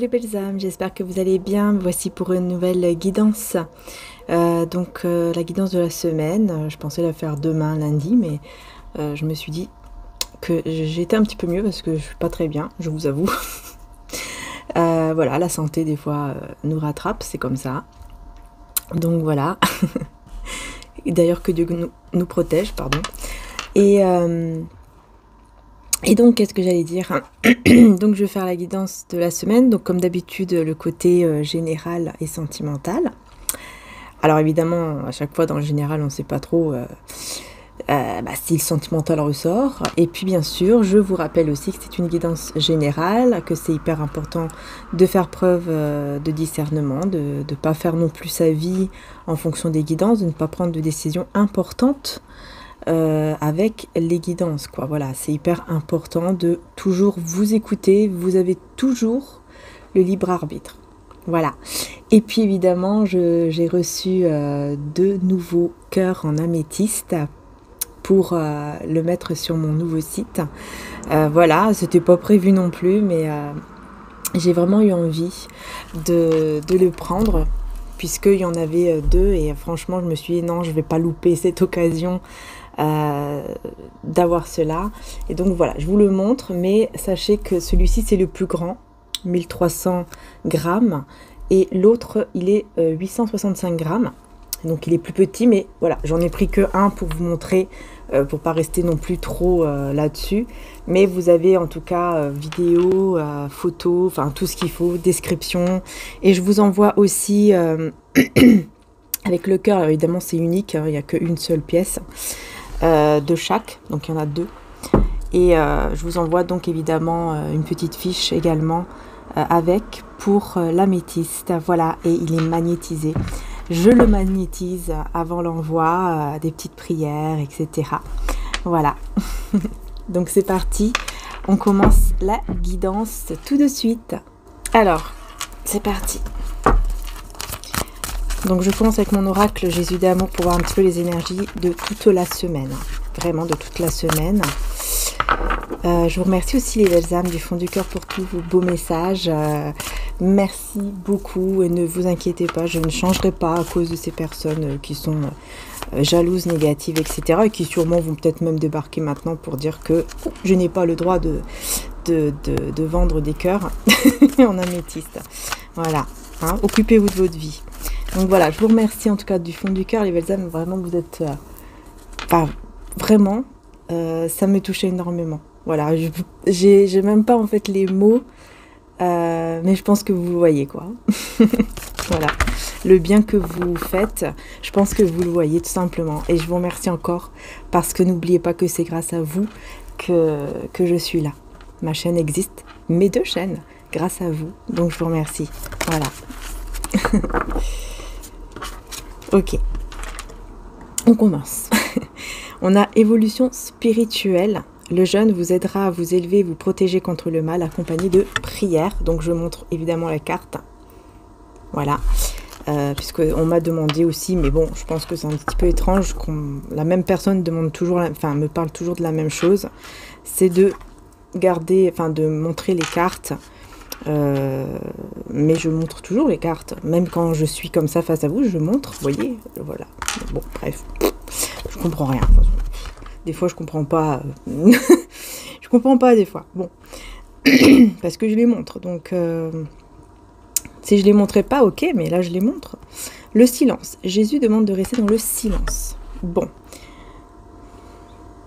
les belles âmes, j'espère que vous allez bien. Voici pour une nouvelle guidance. La guidance de la semaine, je pensais la faire demain lundi, mais je me suis dit que j'étais un petit peu mieux parce que je suis pas très bien, je vous avoue. Voilà, la santé des fois nous rattrape, c'est comme ça. Donc voilà. D'ailleurs que Dieu nous protège, pardon. Et donc, qu'est-ce que j'allais dire? Donc, je vais faire la guidance de la semaine. Donc, comme d'habitude, le côté général et sentimental. Alors, évidemment, à chaque fois, dans le général, on ne sait pas trop si le sentimental ressort. Et puis, bien sûr, je vous rappelle aussi que c'est une guidance générale, que c'est hyper important de faire preuve de discernement, de ne pas faire non plus sa vie en fonction des guidances, de ne pas prendre de décisions importantes avec les guidances, quoi. Voilà, c'est hyper important de toujours vous écouter. Vous avez toujours le libre arbitre. Voilà. Et puis évidemment, j'ai reçu 2 nouveaux cœurs en améthyste pour le mettre sur mon nouveau site. Voilà, c'était pas prévu non plus, mais j'ai vraiment eu envie de le prendre, puisqu'il y en avait 2, et franchement, je me suis dit non, je vais pas louper cette occasion d'avoir cela. Et donc voilà, je vous le montre, mais sachez que celui-ci c'est le plus grand, 1300 grammes, et l'autre il est 865 grammes. Donc il est plus petit, mais voilà, j'en ai pris que un pour vous montrer, pour pas rester non plus trop là-dessus. Mais vous avez en tout cas vidéo, photo, enfin tout ce qu'il faut, description. Et je vous envoie aussi avec le cœur. Alors, évidemment c'est unique, hein, il n'y a qu'une seule pièce de chaque, donc il y en a 2. Et je vous envoie donc évidemment une petite fiche également avec pour l'améthyste. Voilà, et il est magnétisé. Je le magnétise avant l'envoi, des petites prières, etc. Voilà. Donc c'est parti, on commence la guidance tout de suite. Alors, c'est parti. Donc je commence avec mon oracle Jésus d'amour pour voir un petit peu les énergies de toute la semaine. Vraiment de toute la semaine. Je vous remercie aussi les belles âmes du fond du cœur pour tous vos beaux messages. Merci beaucoup et ne vous inquiétez pas, je ne changerai pas à cause de ces personnes qui sont jalouses, négatives, etc. Et qui sûrement vont peut-être même débarquer maintenant pour dire que je n'ai pas le droit de vendre des cœurs en améthyste. Voilà, hein, occupez-vous de votre vie. Donc voilà, je vous remercie en tout cas du fond du cœur, les belles âmes, vraiment vous êtes... vraiment, ça me touchait énormément. Voilà, j'ai même pas en fait les mots, mais je pense que vous le voyez quoi. Voilà, le bien que vous faites, je pense que vous le voyez tout simplement. Et je vous remercie encore parce que n'oubliez pas que c'est grâce à vous que je suis là. Ma chaîne existe, mes 2 chaînes, grâce à vous. Donc je vous remercie. Voilà. Ok, on commence. On a évolution spirituelle. Le jeûne vous aidera à vous élever et vous protéger contre le mal, accompagné de prières. Donc je montre évidemment la carte. Voilà, puisqu'on m'a demandé aussi, mais bon, je pense que c'est un petit peu étrange, la même personne demande toujours, me parle toujours de la même chose. C'est de garder, de montrer les cartes. Mais je montre toujours les cartes, même quand je suis comme ça face à vous, je montre, vous voyez, voilà. Bon, bref, je comprends rien. Des fois, je comprends pas. Je comprends pas des fois. Bon, parce que je les montre. Donc, si je les montrais pas, ok, mais là, je les montre. Le silence. Jésus demande de rester dans le silence. Bon,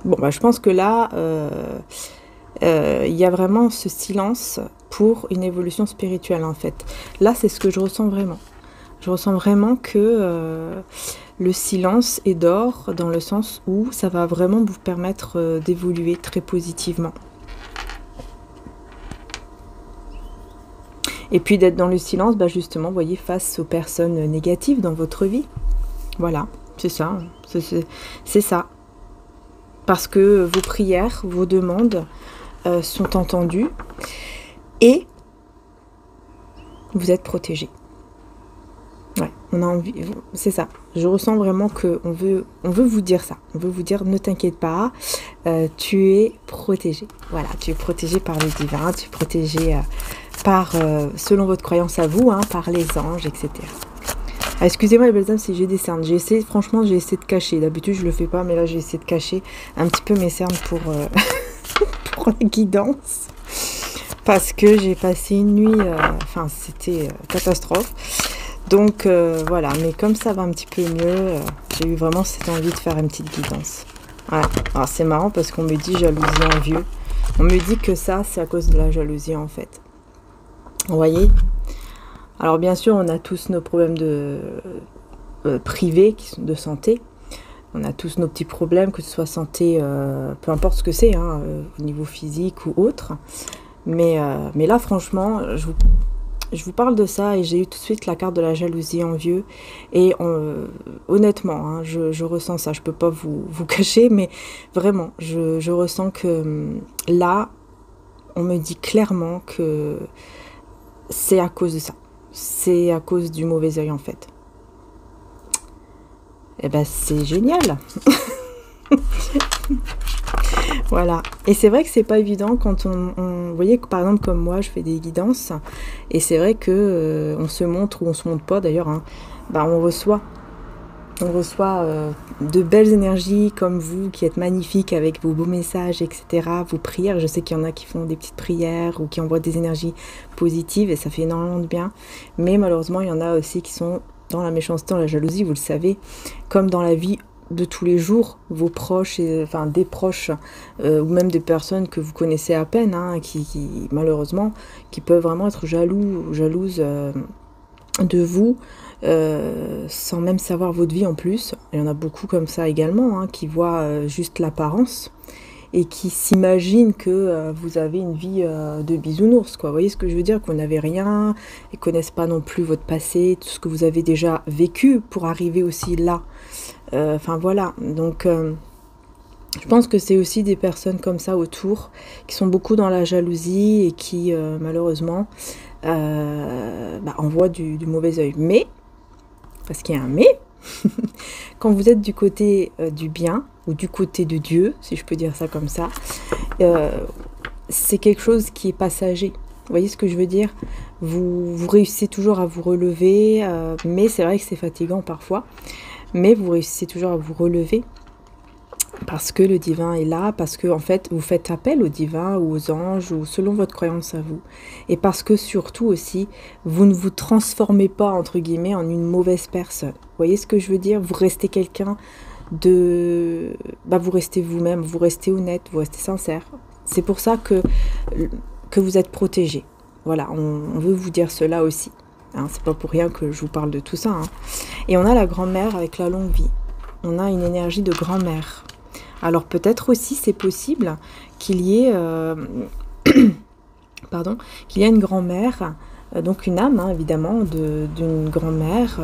je pense que là, il y a vraiment ce silence pour une évolution spirituelle en fait. Là, c'est ce que je ressens vraiment. Je ressens vraiment que le silence est d'or dans le sens où ça va vraiment vous permettre d'évoluer très positivement. Et puis d'être dans le silence, justement, vous voyez, face aux personnes négatives dans votre vie. Voilà, c'est ça. C'est ça. Parce que vos prières, vos demandes sont entendues et vous êtes protégés. Ouais, on a envie, c'est ça. Je ressens vraiment que on veut vous dire ça. On veut vous dire, ne t'inquiète pas, tu es protégé. Voilà, tu es protégé par le divin, tu es protégé par, selon votre croyance à vous, hein, par les anges, etc. Ah, excusez-moi les belles âmes si j'ai des cernes. Franchement, j'ai essayé de cacher. D'habitude, je le fais pas, mais là, j'ai essayé de cacher un petit peu mes cernes pour, pour la guidance. Parce que j'ai passé une nuit, enfin, c'était catastrophe. Donc, voilà. Mais comme ça va un petit peu mieux, j'ai eu vraiment cette envie de faire une petite guidance. Voilà. Alors, c'est marrant parce qu'on me dit jalousie envieux. On me dit que ça, c'est à cause de la jalousie, en fait. Vous voyez ? Alors bien sûr, on a tous nos problèmes de privés, de santé. On a tous nos petits problèmes, que ce soit santé, peu importe ce que c'est, hein, au niveau physique ou autre. Mais là, franchement, je vous parle de ça et j'ai eu tout de suite la carte de la jalousie envieux. Et honnêtement, hein, je ressens ça. Je ne peux pas vous cacher, mais vraiment, je ressens que là, on me dit clairement que c'est à cause de ça. C'est à cause du mauvais œil en fait. Eh ben c'est génial. Voilà. Et c'est vrai que c'est pas évident quand vous voyez que par exemple comme moi je fais des guidances et c'est vrai que on se montre ou on se montre pas d'ailleurs, hein, bah on reçoit de belles énergies comme vous qui êtes magnifiques avec vos beaux messages, etc. Vos prières. Je sais qu'il y en a qui font des petites prières ou qui envoient des énergies positives et ça fait énormément de bien. Mais malheureusement, il y en a aussi qui sont dans la méchanceté, dans la jalousie, vous le savez, comme dans la vie de tous les jours, vos proches, enfin des proches ou même des personnes que vous connaissez à peine, hein, qui malheureusement, qui peuvent vraiment être jalouses de vous. Sans même savoir votre vie en plus. Il y en a beaucoup comme ça également, hein, qui voient juste l'apparence et qui s'imaginent que vous avez une vie de bisounours, quoi. Vous voyez ce que je veux dire? Qu'on n'avez rien, et connaissent pas non plus votre passé, tout ce que vous avez déjà vécu pour arriver aussi là. Enfin voilà, donc je pense que c'est aussi des personnes comme ça autour, qui sont beaucoup dans la jalousie et qui malheureusement envoient du mauvais œil. Mais parce qu'il y a un mais, quand vous êtes du côté du bien, ou du côté de Dieu, si je peux dire ça comme ça, c'est quelque chose qui est passager. Vous voyez ce que je veux dire? Vous réussissez toujours à vous relever, mais c'est vrai que c'est fatigant parfois, mais vous réussissez toujours à vous relever, parce que le divin est là, parce que en fait vous faites appel au divin ou aux anges ou selon votre croyance à vous, et parce que surtout aussi vous ne vous transformez pas entre guillemets en une mauvaise personne. Vous voyez ce que je veux dire? Vous restez quelqu'un de, vous restez vous-même, vous restez honnête, vous restez sincère. C'est pour ça que vous êtes protégé. Voilà, on veut vous dire cela aussi. Hein, c'est pas pour rien que je vous parle de tout ça. Hein. Et on a la grand-mère avec la longue vie. On a une énergie de grand-mère. Alors peut-être aussi c'est possible qu'il y ait qu'il y ait une grand-mère, donc une âme hein, évidemment d'une grand-mère.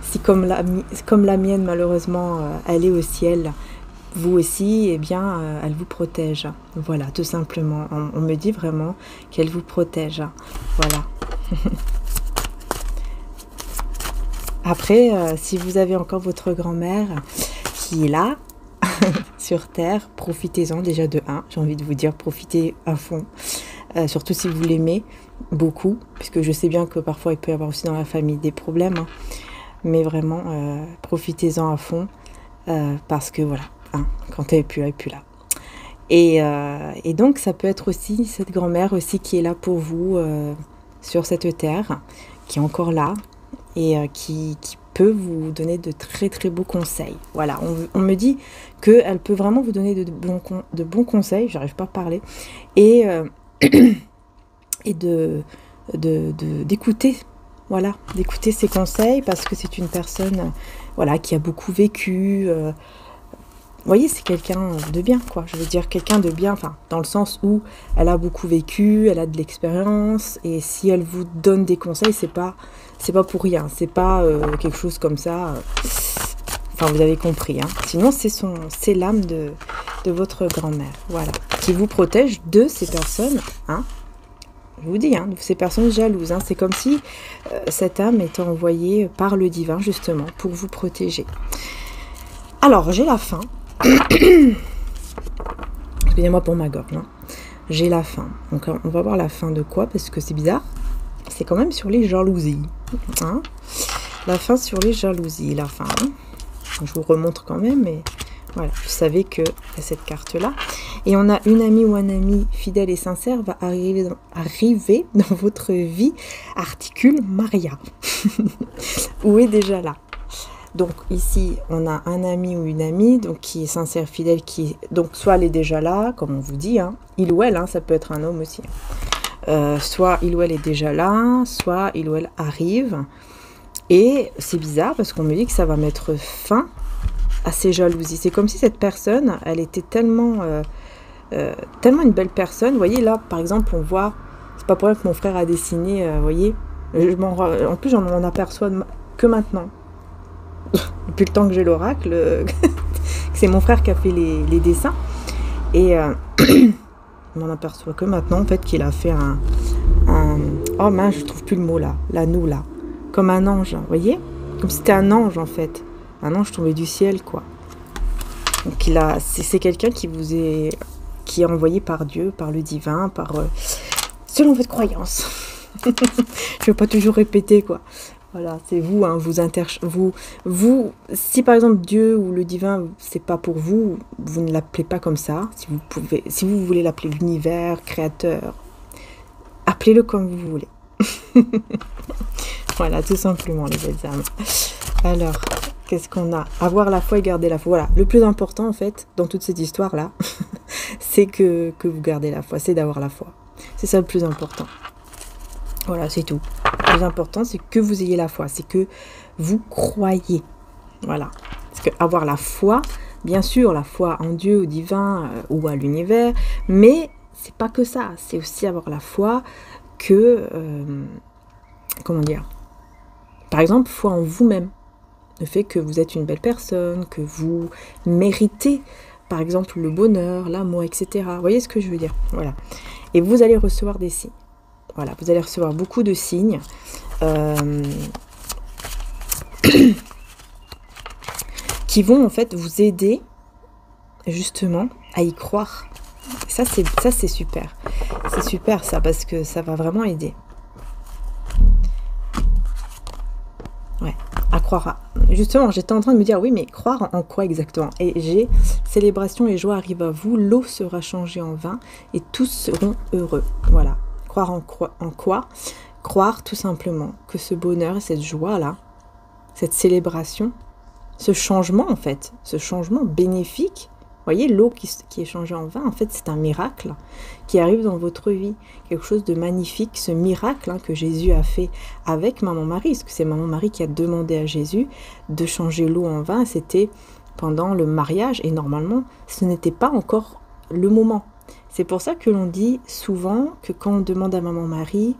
Si comme la mienne malheureusement elle est au ciel, vous aussi, eh bien elle vous protège. Voilà, tout simplement. On me dit vraiment qu'elle vous protège. Voilà. Après, si vous avez encore votre grand-mère qui est là, sur Terre, profitez-en déjà de 1. J'ai envie de vous dire, profitez à fond. Surtout si vous l'aimez beaucoup, puisque je sais bien que parfois il peut y avoir aussi dans la famille des problèmes. Hein, mais vraiment, profitez-en à fond. Parce que voilà, hein, quand elle est plus là, elle est plus là. Et donc, ça peut être aussi cette grand-mère aussi qui est là pour vous sur cette terre, qui est encore là et qui peut vous donner de très très beaux conseils. Voilà, on me dit qu'elle peut vraiment vous donner de bons conseils, j'arrive pas à parler, et d'écouter, voilà, d'écouter ses conseils parce que c'est une personne, voilà, qui a beaucoup vécu. Vous voyez, c'est quelqu'un de bien, quoi. Je veux dire, quelqu'un de bien, enfin, dans le sens où elle a beaucoup vécu, elle a de l'expérience, et si elle vous donne des conseils, c'est pas pour rien, c'est pas quelque chose comme ça. Enfin, vous avez compris, hein. Sinon, c'est l'âme de votre grand-mère, voilà, qui vous protège de ces personnes, hein, Je vous dis, hein, ces personnes jalouses, hein, c'est comme si cette âme était envoyée par le divin, justement, pour vous protéger. Alors, j'ai la faim. Excusez-moi pour ma gorge. Hein. J'ai la faim. Donc, on va voir la faim de quoi, parce que c'est bizarre. C'est quand même sur les jalousies. Hein. La faim sur les jalousies, la faim. Hein. Je vous remontre quand même, mais voilà, vous savez que y a cette carte-là. Et on a une amie ou un ami fidèle et sincère va arriver dans votre vie, articule Maria, ou est déjà là. Donc ici, on a un ami ou une amie donc qui est sincère, fidèle, donc soit elle est déjà là, comme on vous dit, hein, il ou elle, hein, ça peut être un homme aussi. Soit il ou elle est déjà là, soit il ou elle arrive. Et c'est bizarre parce qu'on me dit que ça va mettre fin à ces jalousies. C'est comme si cette personne, elle était tellement une belle personne. Vous voyez, là, par exemple, on voit, c'est pas pour rien que mon frère a dessiné, vous voyez, en plus, j'en m'en aperçois que maintenant. Depuis le temps que j'ai l'oracle, c'est mon frère qui a fait les dessins. Et je m'en aperçois que maintenant, en fait, qu'il a fait un... Oh mince, je trouve plus le mot là, l'anneau là. Comme un ange, vous voyez? Comme si c'était un ange, en fait. Un ange tombé du ciel, quoi. Donc, c'est quelqu'un qui est envoyé par Dieu, par le divin, selon votre croyance. Je ne vais pas toujours répéter, quoi. Voilà, c'est vous, hein, vous, si par exemple Dieu ou le divin, c'est pas pour vous, vous ne l'appelez pas comme ça. Si vous voulez l'appeler l'univers, créateur, appelez-le comme vous voulez. Voilà, tout simplement, les belles âmes. Alors, qu'est-ce qu'on a? Avoir la foi et garder la foi. Voilà, le plus important, en fait, dans toute cette histoire-là, c'est que vous gardez la foi, c'est d'avoir la foi. C'est ça le plus important. Voilà, c'est tout. Le plus important, c'est que vous ayez la foi, c'est que vous croyez. Voilà. Parce que avoir la foi, bien sûr, la foi en Dieu, au divin ou à l'univers, mais c'est pas que ça. C'est aussi avoir la foi que... comment dire? Par exemple, foi en vous-même. Le fait que vous êtes une belle personne, que vous méritez, par exemple, le bonheur, l'amour, etc. Vous voyez ce que je veux dire? Voilà. Et vous allez recevoir des signes. Voilà, vous allez recevoir beaucoup de signes. Qui vont en fait vous aider justement à y croire. Ça c'est super. C'est super ça, parce que ça va vraiment aider. Ouais, à croire. Justement, j'étais en train de me dire, oui, mais croire en quoi exactement? Et j'ai célébration et joie arrivent à vous, l'eau sera changée en vin et tous seront heureux. Voilà. Croire en quoi? Croire tout simplement que ce bonheur et cette joie-là, cette célébration, ce changement en fait, ce changement bénéfique, vous voyez, l'eau qui est changée en vin, en fait, c'est un miracle qui arrive dans votre vie. Quelque chose de magnifique, ce miracle hein, que Jésus a fait avec Maman Marie, parce que c'est Maman Marie qui a demandé à Jésus de changer l'eau en vin, c'était pendant le mariage, et normalement, ce n'était pas encore le moment. C'est pour ça que l'on dit souvent que quand on demande à Maman Marie,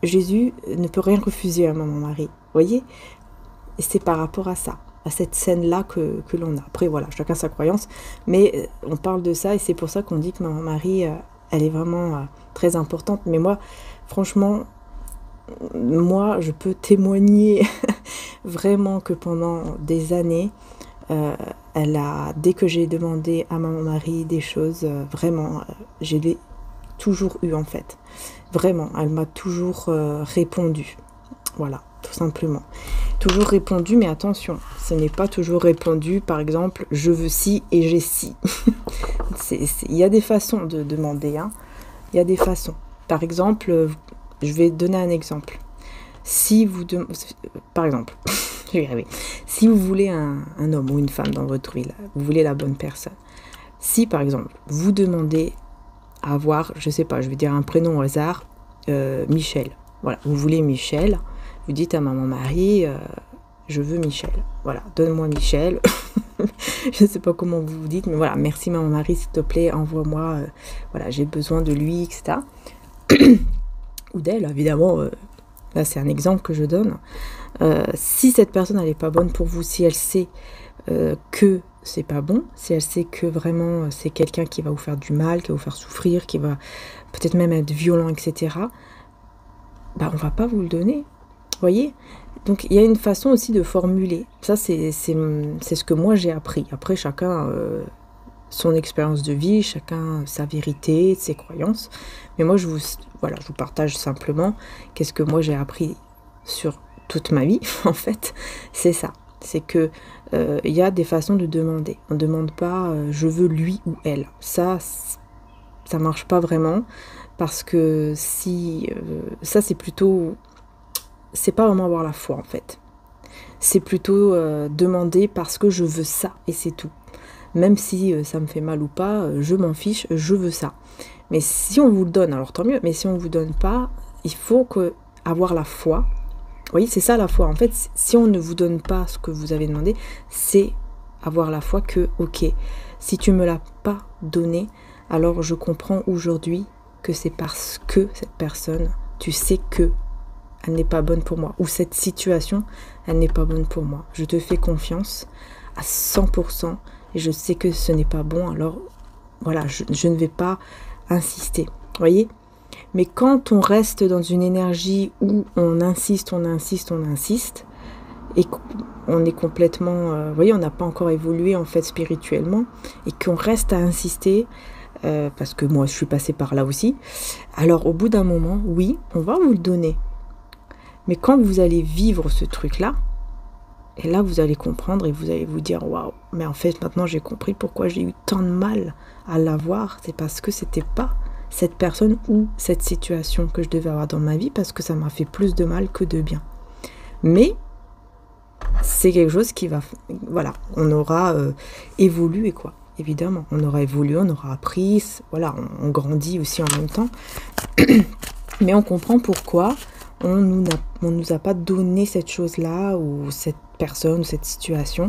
Jésus ne peut rien refuser à Maman Marie. Vous voyez? Et c'est par rapport à ça, à cette scène-là que l'on a. Après, voilà, chacun sa croyance, mais on parle de ça et c'est pour ça qu'on dit que Maman Marie, elle est vraiment très importante. Mais moi, franchement, je peux témoigner vraiment que pendant des années, dès que j'ai demandé à Maman Marie des choses, vraiment, je l'ai toujours eu en fait. Vraiment, elle m'a toujours répondu. Voilà, tout simplement. Toujours répondu, mais attention, ce n'est pas toujours répondu, par exemple, je veux ci et j'ai ci. Il y a des façons de demander, hein. Il y a des façons. Par exemple, je vais donner un exemple. Par exemple, je vais y arriver. Si vous voulez un homme ou une femme dans votre vie, là, vous voulez la bonne personne. Si, par exemple, vous demandez à avoir, je sais pas, je vais dire un prénom au hasard, Michel. Voilà, vous voulez Michel, vous dites à Maman Marie, je veux Michel. Voilà, donne-moi Michel. Je ne sais pas comment vous vous dites, mais voilà, merci Maman Marie, s'il te plaît, envoie-moi, voilà, j'ai besoin de lui, etc. Ou d'elle, évidemment, là c'est un exemple que je donne. Si cette personne, elle n'est pas bonne pour vous, si elle sait que c'est pas bon, si elle sait que vraiment c'est quelqu'un qui va vous faire du mal, qui va vous faire souffrir, qui va peut-être même être violent, etc., bah on va pas vous le donner. Vous voyez? Donc il y a une façon aussi de formuler. Ça, c'est ce que moi j'ai appris. Après, chacun son expérience de vie, chacun sa vérité, ses croyances. Mais moi, voilà, je vous partage simplement qu'est-ce que moi j'ai appris sur toute ma vie, en fait. C'est ça. C'est que il y a des façons de demander. On ne demande pas je veux lui ou elle. Ça marche pas vraiment. Parce que si... ça, c'est plutôt... C'est pas vraiment avoir la foi, en fait. C'est plutôt demander parce que je veux ça, et c'est tout. Même si ça me fait mal ou pas, je m'en fiche, je veux ça. Mais si on vous le donne, alors tant mieux. Mais si on ne vous donne pas, il faut avoir la foi. Vous voyez, c'est ça la foi. En fait, si on ne vous donne pas ce que vous avez demandé, c'est avoir la foi que, ok, si tu me l'as pas donné, alors je comprends aujourd'hui que c'est parce que cette personne, tu sais que elle n'est pas bonne pour moi. Ou cette situation, elle n'est pas bonne pour moi. Je te fais confiance à 100%. Et je sais que ce n'est pas bon, alors voilà, je ne vais pas insister, vous voyez. Mais quand on reste dans une énergie où on insiste, et qu'on est complètement, vous voyez, on n'a pas encore évolué en fait spirituellement, et qu'on reste à insister, parce que moi je suis passée par là aussi, alors au bout d'un moment, oui, on va vous le donner. Mais quand vous allez vivre ce truc-là, et là, vous allez comprendre et vous allez vous dire « Waouh, mais en fait, maintenant, j'ai compris pourquoi j'ai eu tant de mal à l'avoir. C'est parce que c'était pas cette personne ou cette situation que je devais avoir dans ma vie parce que ça m'a fait plus de mal que de bien. » Mais c'est quelque chose qui va... Voilà, on aura évolué, quoi. Évidemment, on aura évolué, on aura appris. Voilà, on grandit aussi en même temps. Mais on comprend pourquoi on nous a pas donné cette chose-là ou cette personne, cette situation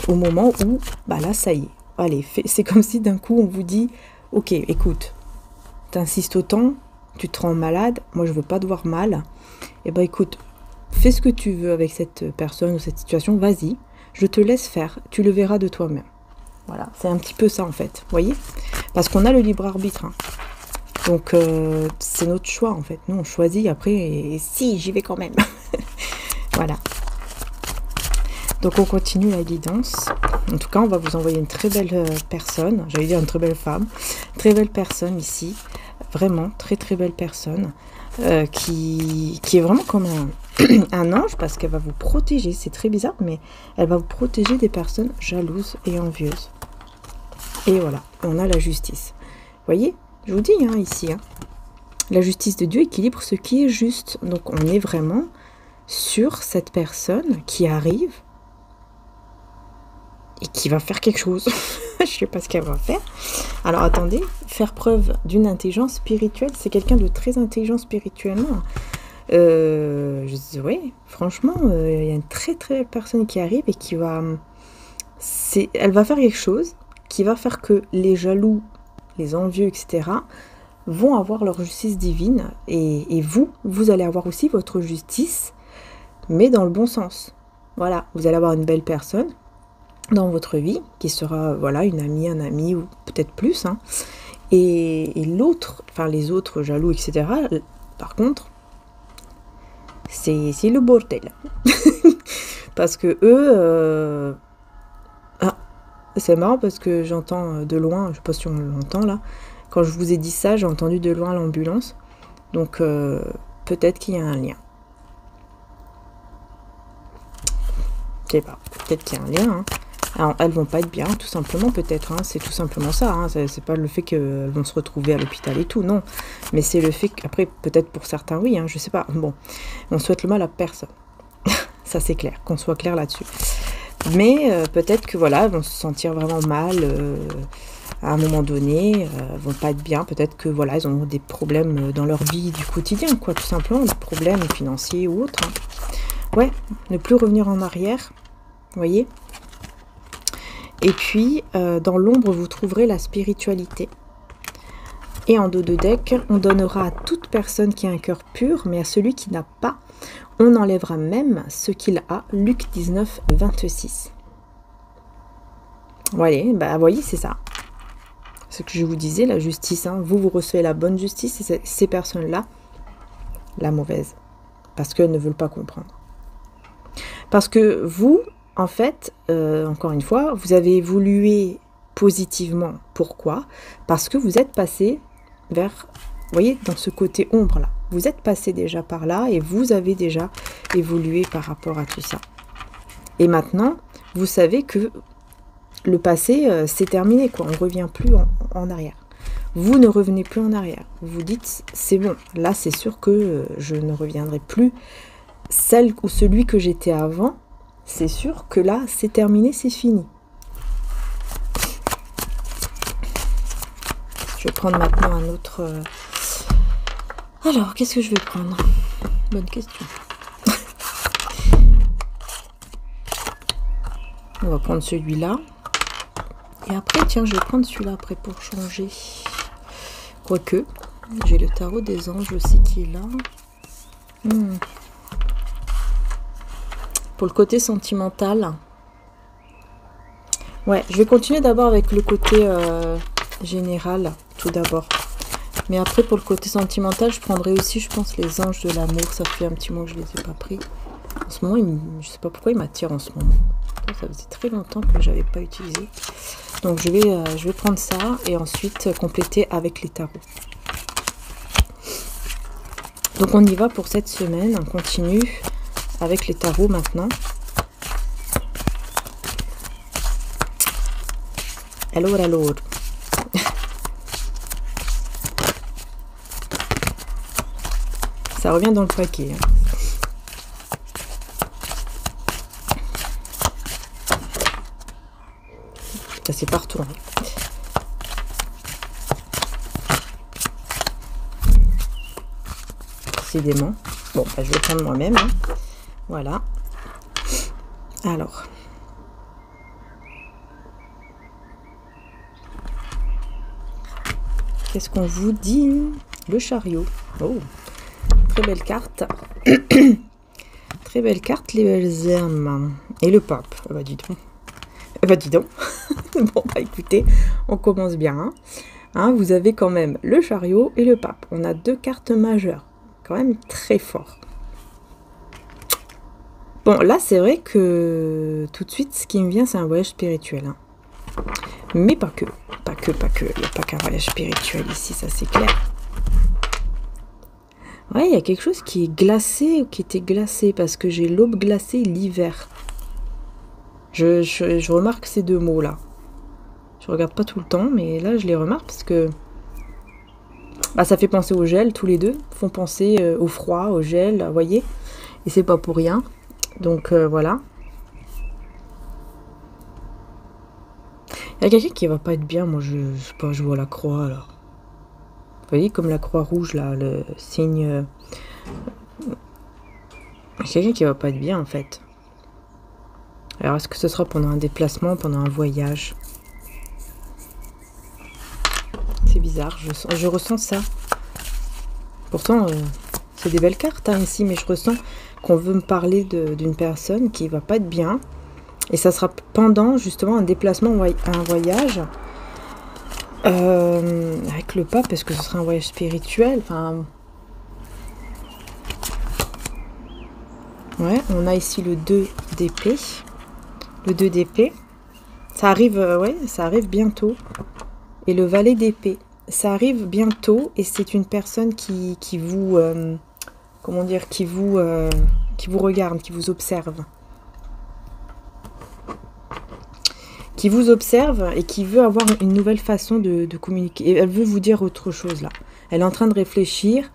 au moment où, bah là, ça y est. Allez, c'est comme si d'un coup on vous dit, ok, écoute, t'insistes autant, tu te rends malade, moi je veux pas te voir mal, et bah écoute, fais ce que tu veux avec cette personne ou cette situation, vas-y, je te laisse faire, tu le verras de toi-même. Voilà, c'est un petit peu ça en fait, vous voyez? Parce qu'on a le libre arbitre, hein. Donc c'est notre choix en fait, nous on choisit après, et si, j'y vais quand même. Voilà. Donc on continue la guidance. En tout cas, on va vous envoyer une très belle personne. J'allais dire une très belle femme. Très belle personne ici. Vraiment, très très belle personne. Qui est vraiment comme un ange parce qu'elle va vous protéger. C'est très bizarre, mais elle va vous protéger des personnes jalouses et envieuses. Et voilà, on a la justice. Vous voyez, je vous dis hein, ici, hein, la justice de Dieu équilibre ce qui est juste. Donc on est vraiment sur cette personne qui arrive et qui va faire quelque chose. Je ne sais pas ce qu'elle va faire. Alors attendez, faire preuve d'une intelligence spirituelle, c'est quelqu'un de très intelligent spirituellement. Oui, franchement, il y a une très très belle personne qui arrive et qui va... Elle va faire quelque chose qui va faire que les jaloux, les envieux, etc., vont avoir leur justice divine. Et vous allez avoir aussi votre justice, mais dans le bon sens. Voilà, vous allez avoir une belle personne dans votre vie, qui sera voilà une amie, un ami, ou peut-être plus, hein. Et l'autre, enfin les autres jaloux, etc., par contre, c'est le bordel. Parce que eux... Ah, c'est marrant parce que j'entends de loin, je sais pas si on l'entend là, quand je vous ai dit ça, j'ai entendu de loin l'ambulance. Donc peut-être qu'il y a un lien. Je sais pas, peut-être qu'il y a un lien, hein. Alors, elles vont pas être bien, tout simplement, peut-être, hein. C'est tout simplement ça, hein. C'est pas le fait qu'elles vont se retrouver à l'hôpital et tout, non. Mais c'est le fait qu'après, peut-être pour certains, oui, hein, je sais pas. Bon, on souhaite le mal à personne. Ça, c'est clair, qu'on soit clair là-dessus. Mais peut-être que, voilà, elles vont se sentir vraiment mal à un moment donné, vont pas être bien. Peut-être que, voilà, elles ont des problèmes dans leur vie du quotidien, quoi, tout simplement, des problèmes financiers ou autres, hein. Ouais, ne plus revenir en arrière, vous voyez. Et puis, dans l'ombre, vous trouverez la spiritualité. Et en dos de deck, on donnera à toute personne qui a un cœur pur, mais à celui qui n'a pas, on enlèvera même ce qu'il a. Luc 19, 26. Voilà, bah, vous voyez, c'est ça. Ce que je vous disais, la justice, hein. Vous recevez la bonne justice et ces personnes-là, la mauvaise. Parce qu'elles ne veulent pas comprendre. Parce que vous, en fait, encore une fois, vous avez évolué positivement. Pourquoi? Parce que vous êtes passé vers, vous voyez, dans ce côté ombre-là. Vous êtes passé déjà par là et vous avez déjà évolué par rapport à tout ça. Et maintenant, vous savez que le passé, c'est terminé, quoi. On ne revient plus en arrière. Vous ne revenez plus en arrière. Vous vous dites, c'est bon. Là, c'est sûr que je ne reviendrai plus. Celle ou celui que j'étais avant, c'est sûr que là, c'est terminé, c'est fini. Je vais prendre maintenant un autre... Alors, qu'est-ce que je vais prendre? Bonne question. On va prendre celui-là. Et après, tiens, je vais prendre celui-là après pour changer. Quoique, j'ai le tarot des anges aussi qui est là. Pour le côté sentimental. Ouais, je vais continuer d'abord avec le côté général, tout d'abord. Mais après, pour le côté sentimental, je prendrai aussi, je pense, les anges de l'amour. Ça fait un petit moment que je ne les ai pas pris. En ce moment, je ne sais pas pourquoi ils m'attirent en ce moment. Ça faisait très longtemps que je n'avais pas utilisé. Donc, je vais prendre ça et ensuite compléter avec les tarots. Donc, on y va pour cette semaine. On continue avec les tarots maintenant. Alors. Ça revient dans le paquet. Hein. Ça c'est partout. Hein. Décidément. Bon, bah, je vais prendre moi-même. Hein. Voilà. Alors. Qu'est-ce qu'on vous dit? Le chariot. Oh, très belle carte. Très belle carte, les belles âmes. Et le pape. Bah, dis donc. Bah, dis donc. Bon, bah, écoutez, on commence bien. Hein, vous avez quand même le chariot et le pape. On a deux cartes majeures. Quand même très fort. Bon, là, c'est vrai que tout de suite, ce qui me vient, c'est un voyage spirituel. Hein. Mais pas que. Pas que. Il n'y a pas qu'un voyage spirituel ici, ça c'est clair. Ouais, il y a quelque chose qui est glacé ou qui était glacé, parce que j'ai l'aube glacée et l'hiver. Je remarque ces deux mots-là. Je regarde pas tout le temps, mais là, je les remarque parce que bah, ça fait penser au gel, tous les deux. Font penser au froid, au gel, vous voyez. Et c'est pas pour rien. Donc, voilà. Il y a quelqu'un qui va pas être bien, moi je sais pas, je vois la croix là. Vous voyez comme la croix rouge là, le signe. Il y a quelqu'un qui va pas être bien en fait. Alors est-ce que ce sera pendant un déplacement, pendant un voyage? C'est bizarre, je ressens ça. Pourtant, c'est des belles cartes hein, ici, mais je ressens qu'on veut me parler d'une personne qui va pas être bien. Et ça sera pendant justement un déplacement, un voyage avec le pape, parce que ce sera un voyage spirituel. Enfin, ouais, on a ici le 2 d'épée. Le 2 d'épée. Ça arrive, ouais, ça arrive bientôt. Et le valet d'épée. Ça arrive bientôt et c'est une personne qui vous, comment dire, qui vous regarde, qui vous observe. Qui vous observe et qui veut avoir une nouvelle façon de communiquer. Et elle veut vous dire autre chose là. Elle est en train de réfléchir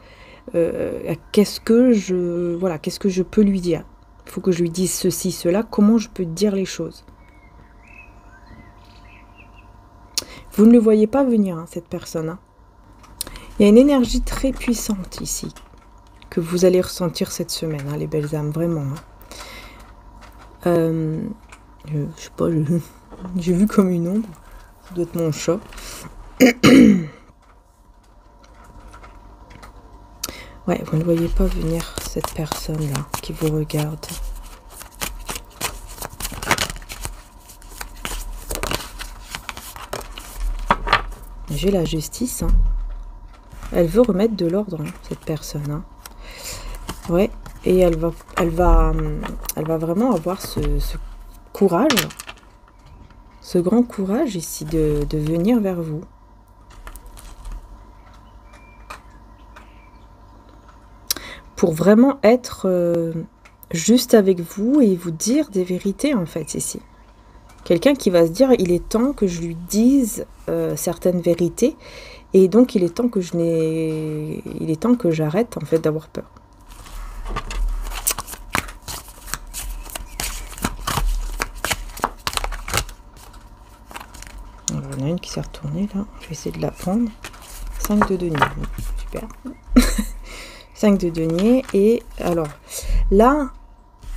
à qu'est-ce que je peux lui dire. Il faut que je lui dise ceci, cela. Comment je peux dire les choses. Vous ne le voyez pas venir, hein, cette personne. Hein. Il y a une énergie très puissante ici que vous allez ressentir cette semaine, hein, les belles âmes, vraiment. Hein. Je sais pas, j'ai vu comme une ombre. Ça doit être mon chat. Ouais, vous ne voyez pas venir cette personne-là qui vous regarde. J'ai la justice. Hein. Elle veut remettre de l'ordre, hein, cette personne. Hein. Ouais. Et elle va vraiment avoir ce courage, ce grand courage ici de venir vers vous. Pour vraiment être juste avec vous et vous dire des vérités, en fait, ici. Quelqu'un qui va se dire, il est temps que je lui dise certaines vérités, et donc il est temps que j'arrête, en fait, d'avoir peur. Alors, il y en a une qui s'est retournée, là. Je vais essayer de la prendre. 5 de denier. Super. 5 de denier. Et alors, là,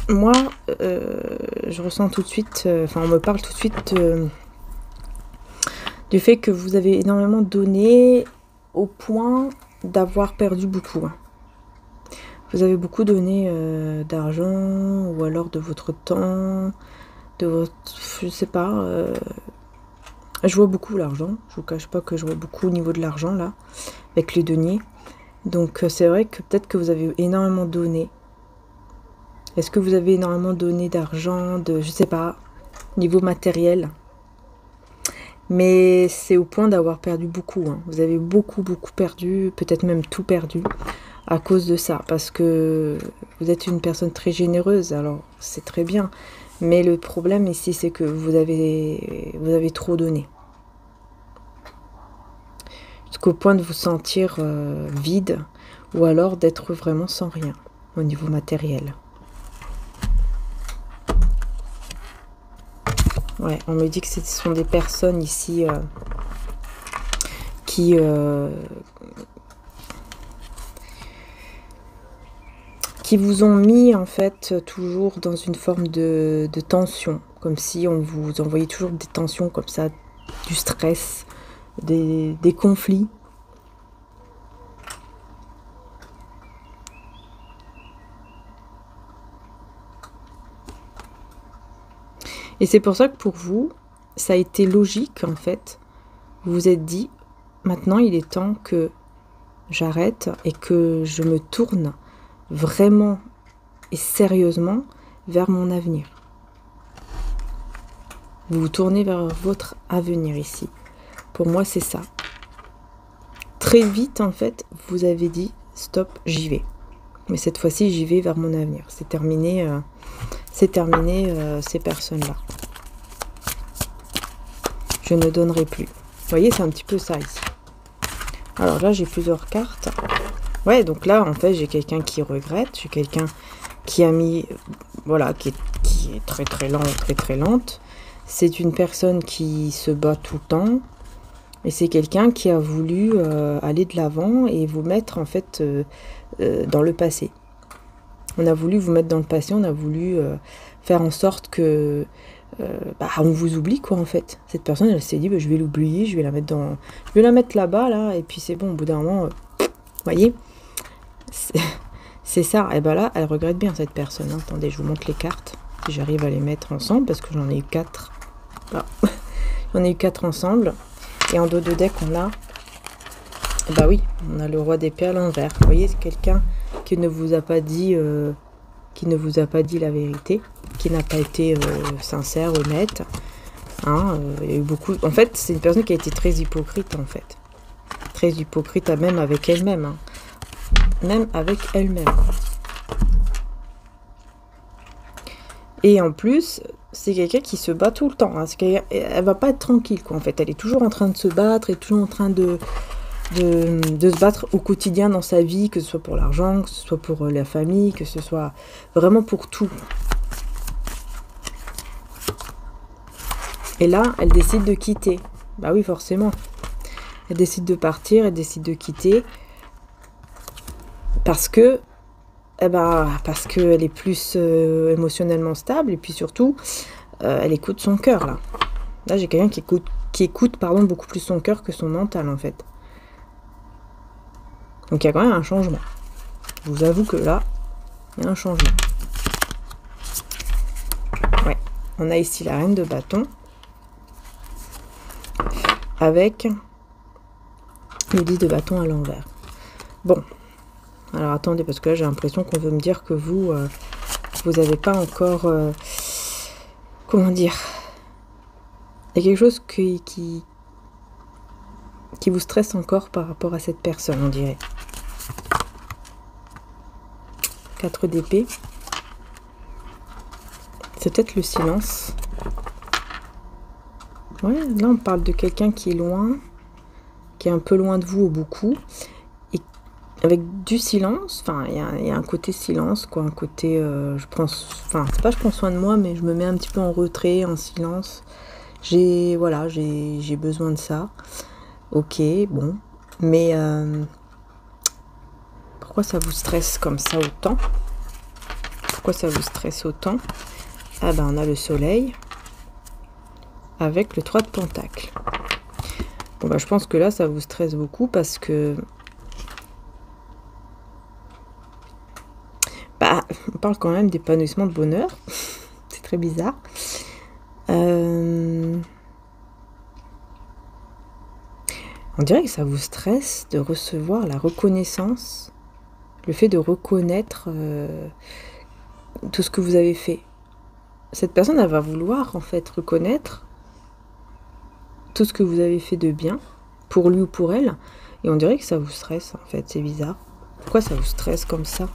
moi, je ressens tout de suite, on me parle tout de suite du fait que vous avez énormément donné au point d'avoir perdu beaucoup. Hein. Vous avez beaucoup donné d'argent ou alors de votre temps, de votre, je sais pas. Je vois beaucoup l'argent. Je vous cache pas que je vois beaucoup au niveau de l'argent là, avec les deniers. Donc c'est vrai que peut-être que vous avez énormément donné. Est-ce que vous avez énormément donné d'argent, je sais pas, niveau matériel? Mais c'est au point d'avoir perdu beaucoup. Hein. Vous avez beaucoup perdu, peut-être même tout perdu à cause de ça. Parce que vous êtes une personne très généreuse, alors c'est très bien. Mais le problème ici, c'est que vous avez trop donné. Jusqu'au point de vous sentir vide ou alors d'être vraiment sans rien au niveau matériel. Ouais, on me dit que ce sont des personnes ici qui vous ont mis en fait toujours dans une forme de tension, comme si on vous envoyait toujours des tensions comme ça, du stress, des conflits. Et c'est pour ça que pour vous, ça a été logique en fait. Vous vous êtes dit, maintenant il est temps que j'arrête et que je me tourne vraiment et sérieusement vers mon avenir. Vous vous tournez vers votre avenir ici. Pour moi, c'est ça. Très vite, en fait, vous avez dit, stop, j'y vais. Mais cette fois-ci, j'y vais vers mon avenir. C'est terminé ces personnes-là. Je ne donnerai plus. Vous voyez, c'est un petit peu ça ici. Alors là, j'ai plusieurs cartes. Ouais, donc là, en fait, j'ai quelqu'un qui regrette. J'ai quelqu'un qui a mis... Voilà, qui est très lente. C'est une personne qui se bat tout le temps. Et c'est quelqu'un qui a voulu aller de l'avant et vous mettre, en fait, dans le passé. On a voulu vous mettre dans le passé, on a voulu faire en sorte que... on vous oublie, quoi, en fait. Cette personne, elle s'est dit, je vais l'oublier, je vais la mettre là-bas, là, et puis c'est bon, au bout d'un moment... vous voyez, c'est ça. Et là, elle regrette bien, cette personne. Hein. Attendez, je vous montre les cartes. Si j'arrive à les mettre ensemble, parce que j'en ai eu 4. Ah. J'en ai eu 4 ensemble. Et en dos de deck, on a... oui, on a le roi d'épée à l'envers. Vous voyez, c'est quelqu'un qui ne vous a pas dit... la vérité. Qui n'a pas été sincère, honnête. Hein, il y a eu beaucoup... En fait, c'est une personne qui a été très hypocrite, en fait. Très hypocrite, même avec elle-même. Hein. Même avec elle-même. Et en plus, c'est quelqu'un qui se bat tout le temps. Hein. Elle va pas être tranquille, quoi, en fait. Elle est toujours en train de se battre, elle est toujours en train de se battre au quotidien dans sa vie, que ce soit pour l'argent, que ce soit pour la famille, que ce soit vraiment pour tout. Et là, elle décide de quitter. Bah oui, forcément. Elle décide de partir, elle décide de quitter. Parce que qu'elle est plus émotionnellement stable et puis surtout, elle écoute son cœur, là. Là, j'ai quelqu'un qui écoute beaucoup plus son cœur que son mental, en fait. Donc, il y a quand même un changement. Je vous avoue que là, il y a un changement. Ouais. On a ici la reine de bâton. Avec Le 10 de bâton à l'envers. Bon, alors attendez, parce que là j'ai l'impression qu'on veut me dire que vous n'avez pas encore... comment dire? Il y a quelque chose qui vous stresse encore par rapport à cette personne, on dirait. 4 d'épée. C'est peut-être le silence. Ouais, là on parle de quelqu'un qui est loin, qui est un peu loin de vous ou beaucoup, et avec du silence. Enfin, il y a un côté silence, quoi, un côté, je prends, enfin, c'est pas je prends soin de moi, mais je me mets un petit peu en retrait, en silence. Voilà, j'ai besoin de ça. Ok, bon, mais pourquoi ça vous stresse comme ça autant? Pourquoi ça vous stresse autant? Ah ben, on a le soleil avec le 3 de Pentacle. Bon bah je pense que là ça vous stresse beaucoup parce que bah on parle quand même d'épanouissement de bonheur. C'est très bizarre. On dirait que ça vous stresse de recevoir la reconnaissance, le fait de reconnaître tout ce que vous avez fait. Cette personne, elle va vouloir en fait reconnaître tout ce que vous avez fait de bien, pour lui ou pour elle, et on dirait que ça vous stresse en fait, c'est bizarre. Pourquoi ça vous stresse comme ça?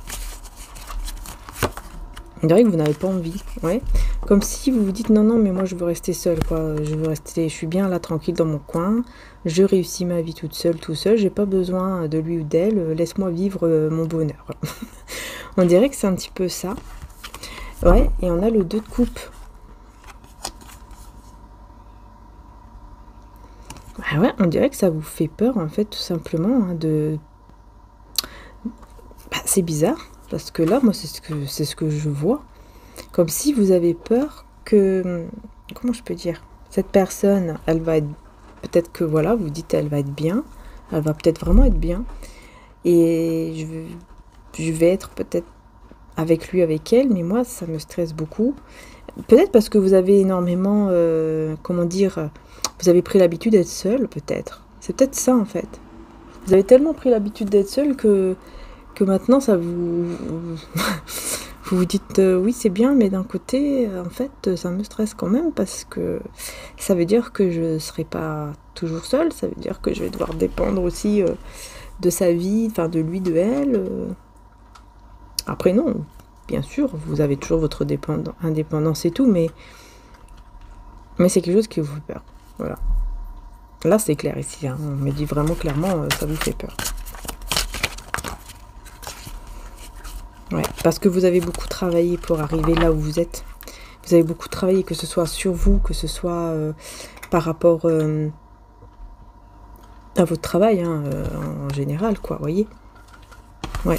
On dirait que vous n'avez pas envie, ouais. Comme si vous vous dites non, non, mais moi je veux rester seule, quoi. Je suis bien là, tranquille dans mon coin, je réussis ma vie toute seule, tout seul, j'ai pas besoin de lui ou d'elle, laisse-moi vivre mon bonheur. On dirait que c'est un petit peu ça. Ouais, et on a le 2 de coupe. Ah ouais, on dirait que ça vous fait peur, en fait, tout simplement, hein, Bah, c'est bizarre, parce que là, moi, c'est ce que je vois. Comme si vous avez peur que... Comment je peux dire? Cette personne, elle va être... Peut-être que, voilà, vous dites, elle va être bien. Elle va peut-être vraiment être bien. Et je vais être peut-être avec lui, avec elle, mais moi, ça me stresse beaucoup. Peut-être parce que vous avez énormément... comment dire? Vous avez pris l'habitude d'être seul, peut-être. C'est peut-être ça, en fait. Vous avez tellement pris l'habitude d'être seul que maintenant, ça vous... vous vous dites, oui, c'est bien, mais d'un côté, en fait, ça me stresse quand même, parce que ça veut dire que je ne serai pas toujours seule. Ça veut dire que je vais devoir dépendre aussi de sa vie, enfin, de lui, de elle. Après, non, bien sûr, vous avez toujours votre indépendance et tout, mais c'est quelque chose qui vous fait peur. Voilà. Là, c'est clair ici. Hein. On me dit vraiment clairement, ça vous fait peur. Ouais, parce que vous avez beaucoup travaillé pour arriver là où vous êtes. Vous avez beaucoup travaillé, que ce soit sur vous, que ce soit par rapport à votre travail, hein, en général, quoi, voyez. Ouais.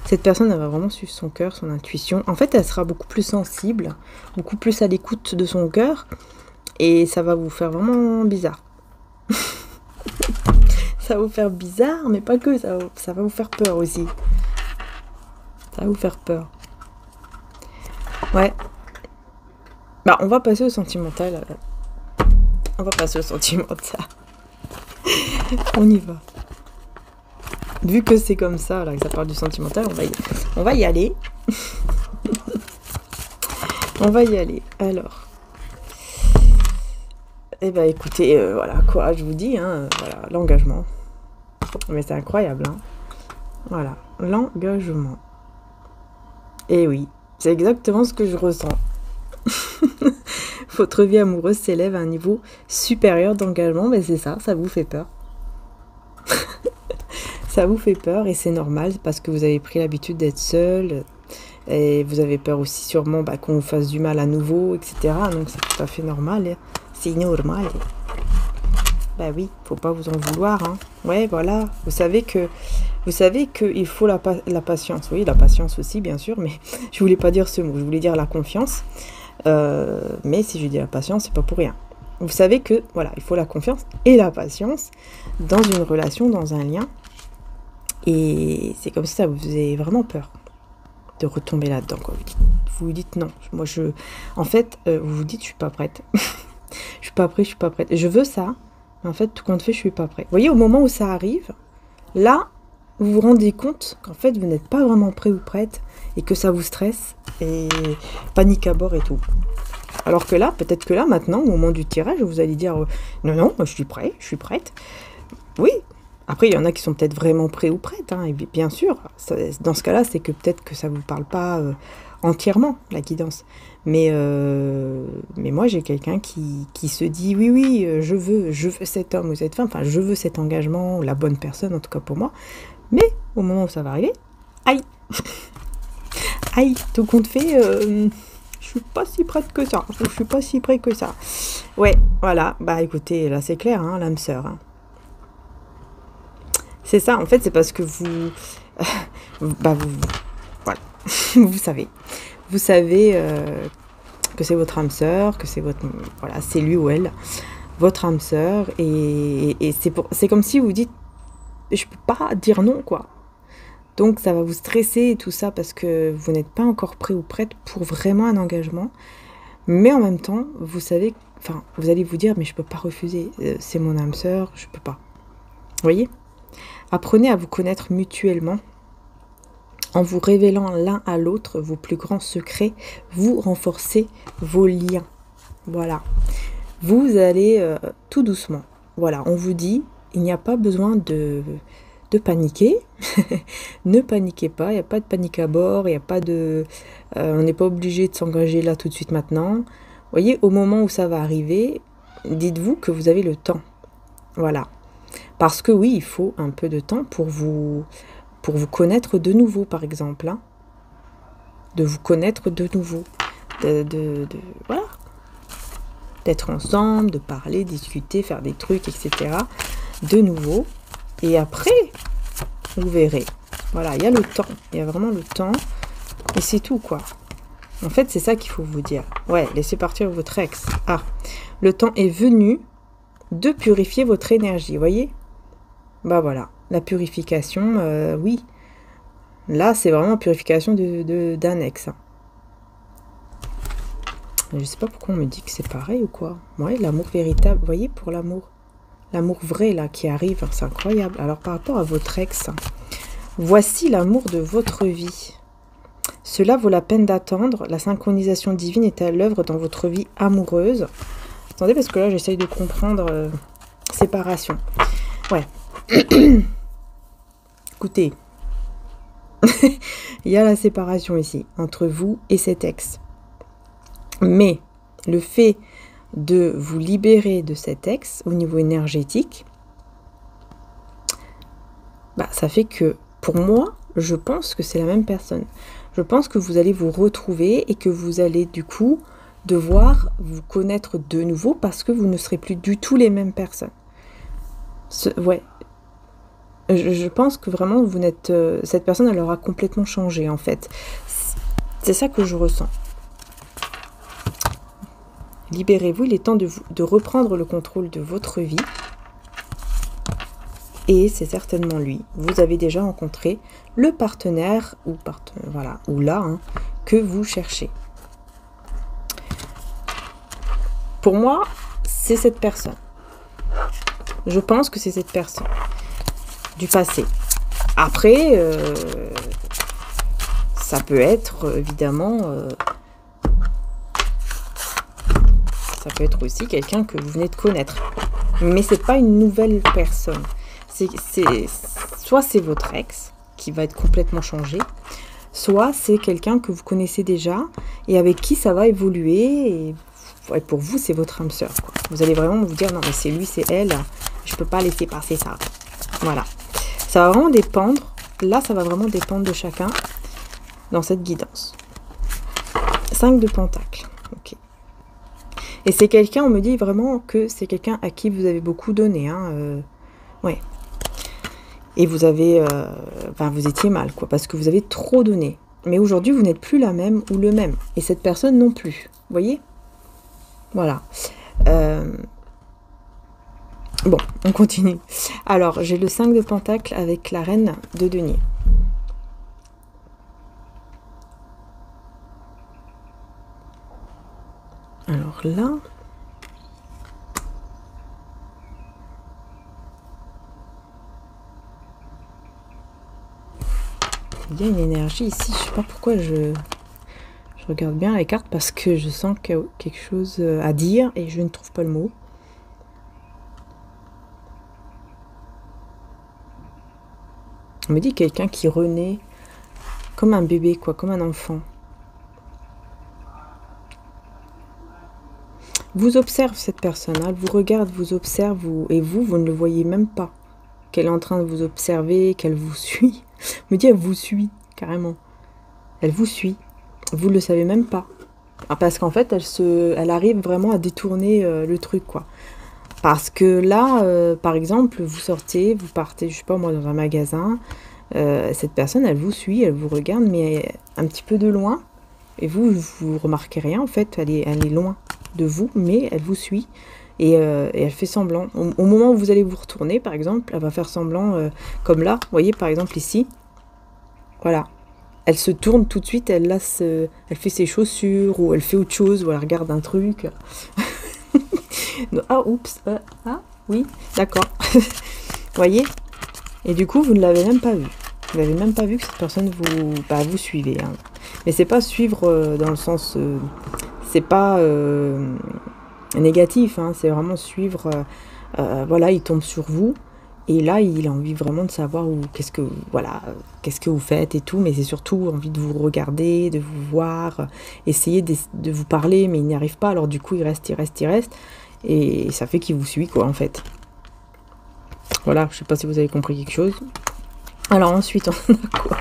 Cette personne, elle va vraiment suivre son cœur, son intuition. En fait, elle sera beaucoup plus sensible, beaucoup plus à l'écoute de son cœur. Et ça va vous faire vraiment bizarre. Ça va vous faire bizarre, mais pas que, ça va vous faire peur aussi. Ça va vous faire peur. Ouais. Bah, on va passer au sentimental. On va passer au sentimental. On y va. Vu que c'est comme ça, là, que ça parle du sentimental, on va y aller. On va y aller. Alors. Eh ben écoutez, voilà quoi, je vous dis, hein, voilà, l'engagement. Mais c'est incroyable, hein. Voilà, l'engagement. Et oui, c'est exactement ce que je ressens. Votre vie amoureuse s'élève à un niveau supérieur d'engagement, mais c'est ça, ça vous fait peur. Ça vous fait peur et c'est normal parce que vous avez pris l'habitude d'être seul et vous avez peur aussi sûrement qu'on vous fasse du mal à nouveau, etc. Donc c'est tout à fait normal. Hein. C'est normal. Bah oui, faut pas vous en vouloir. Hein. Ouais, voilà. Vous savez que il faut la patience. Oui, la patience aussi, bien sûr, mais je voulais pas dire ce mot. Je voulais dire la confiance. Mais si je dis la patience, c'est pas pour rien. Vous savez que, voilà, il faut la confiance et la patience dans une relation, dans un lien. Et c'est comme ça, vous avez vraiment peur de retomber là-dedans. Quoi. Vous vous dites non. En fait, vous vous dites, je suis pas prête. Je suis pas prête. Je veux ça, Mais en fait, tout compte fait, je suis pas prêt. Vous voyez, au moment où ça arrive, là, vous vous rendez compte qu'en fait, vous n'êtes pas vraiment prêt ou prête et que ça vous stresse et panique à bord et tout. Alors que là, peut-être que là, maintenant, au moment du tirage, vous allez dire non, non, moi, je suis prêt, je suis prête. Oui. Après, il y en a qui sont peut-être vraiment prêts ou prêtes, hein, et bien sûr. Dans ce cas-là, c'est que peut-être que ça ne vous parle pas entièrement, la guidance. Mais moi, j'ai quelqu'un qui se dit oui, oui, je veux cet homme ou cette femme, enfin, je veux cet engagement, la bonne personne, en tout cas pour moi. Mais au moment où ça va arriver, aïe, aïe, tout compte fait, je suis pas si prête que ça. Je suis pas si près que ça. Ouais, voilà. Bah écoutez, là c'est clair, hein, l'âme sœur. Hein. C'est ça, en fait, c'est parce que bah voilà, vous savez. Vous savez que c'est votre âme sœur, que c'est votre, voilà, c'est lui ou elle, votre âme sœur, et c'est comme si vous dites, je peux pas dire non, quoi. Donc ça va vous stresser et tout ça parce que vous n'êtes pas encore prêt ou prête pour vraiment un engagement. Mais en même temps, vous savez, enfin, vous allez vous dire, mais je peux pas refuser, c'est mon âme sœur, je peux pas. Vous voyez? Apprenez à vous connaître mutuellement en vous révélant l'un à l'autre vos plus grands secrets, vous renforcez vos liens. Voilà. Vous allez tout doucement. Voilà, on vous dit, il n'y a pas besoin de paniquer. Ne paniquez pas, il n'y a pas de panique à bord, il n'y a pas de... on n'est pas obligé de s'engager là tout de suite maintenant. Vous voyez, au moment où ça va arriver, dites-vous que vous avez le temps. Voilà. Parce que oui, il faut un peu de temps pour vous connaître de nouveau, par exemple. Hein. De vous connaître de nouveau. Voilà. D'être ensemble, de parler, discuter, faire des trucs, etc. De nouveau. Et après, vous verrez. Voilà, il y a le temps. Il y a vraiment le temps. Et c'est tout, quoi. En fait, c'est ça qu'il faut vous dire. Ouais, laissez partir votre ex. Ah, le temps est venu de purifier votre énergie, voyez? Bah voilà, la purification, oui. Là, c'est vraiment la purification d'un ex. Hein. Je sais pas pourquoi on me dit que c'est pareil ou quoi. Ouais, l'amour véritable, vous voyez, pour l'amour. L'amour vrai, là, qui arrive, c'est incroyable. Alors, par rapport à votre ex, voici l'amour de votre vie. Cela vaut la peine d'attendre. La synchronisation divine est à l'œuvre dans votre vie amoureuse. Attendez, parce que là, j'essaye de comprendre séparation. Ouais. Écoutez, il y a la séparation ici, entre vous et cet ex. Mais le fait de vous libérer de cet ex au niveau énergétique, bah, ça fait que, pour moi, je pense que c'est la même personne. Je pense que vous allez vous retrouver et que vous allez du coup devoir vous connaître de nouveau parce que vous ne serez plus du tout les mêmes personnes. Ouais. Je pense que vraiment, vous n'êtes, cette personne, elle aura complètement changé, en fait. C'est ça que je ressens. Libérez-vous, il est temps de reprendre le contrôle de votre vie. Et c'est certainement lui. Vous avez déjà rencontré le partenaire, voilà, ou là, hein, que vous cherchez. Pour moi, c'est cette personne. Je pense que c'est cette personne. Du passé. Après, ça peut être évidemment, ça peut être aussi quelqu'un que vous venez de connaître, mais c'est pas une nouvelle personne. Soit c'est votre ex qui va être complètement changé, soit c'est quelqu'un que vous connaissez déjà et avec qui ça va évoluer. Et pour vous, c'est votre âme sœur. Quoi. Vous allez vraiment vous dire non mais c'est lui, c'est elle. Je peux pas laisser passer ça. Voilà. Ça va vraiment dépendre, là ça va vraiment dépendre de chacun dans cette guidance. 5 de pentacles, ok. Et c'est quelqu'un, on me dit vraiment que c'est quelqu'un à qui vous avez beaucoup donné, hein, ouais. Et vous avez, vous étiez mal, quoi, parce que vous avez trop donné. Mais aujourd'hui, vous n'êtes plus la même ou le même. Et cette personne non plus, vous voyez? Voilà. Bon, on continue. Alors, j'ai le 5 de Pentacle avec la reine de denier. Alors là... Il y a une énergie ici, je sais pas pourquoi je regarde bien les cartes parce que je sens qu'il y a quelque chose à dire et je ne trouve pas le mot. On me dit quelqu'un qui renaît comme un bébé, quoi, comme un enfant. Vous observe cette personne, elle vous regarde, vous observe, et vous ne le voyez même pas. Qu'elle est en train de vous observer, qu'elle vous suit. On me dit elle vous suit, carrément. Elle vous suit. Vous ne le savez même pas. Parce qu'en fait, elle arrive vraiment à détourner le truc, quoi. Parce que là, par exemple, vous sortez, vous partez, je sais pas moi, dans un magasin. Cette personne, elle vous suit, elle vous regarde, mais un petit peu de loin. Et vous remarquez rien, en fait. Elle est loin de vous, mais elle vous suit. Et elle fait semblant. Au moment où vous allez vous retourner, par exemple, elle va faire semblant, comme là. Vous voyez, par exemple, ici. Voilà. Elle se tourne tout de suite, elle fait ses chaussures, ou elle fait autre chose, ou elle regarde un truc. Ah, oups, ah, oui, d'accord. Vous voyez? Et du coup, vous ne l'avez même pas vu. Vous n'avez même pas vu que cette personne vous suivez. Hein. Mais c'est pas suivre dans le sens... c'est pas négatif, hein, c'est vraiment suivre... voilà, il tombe sur vous. Et là, il a envie vraiment de savoir qu'est-ce que vous faites et tout. Mais c'est surtout envie de vous regarder, de vous voir, essayer de vous parler, mais il n'y arrive pas. Alors du coup, il reste. Et ça fait qu'il vous suit, quoi, en fait. Voilà, je sais pas si vous avez compris quelque chose. Alors ensuite, on a quoi?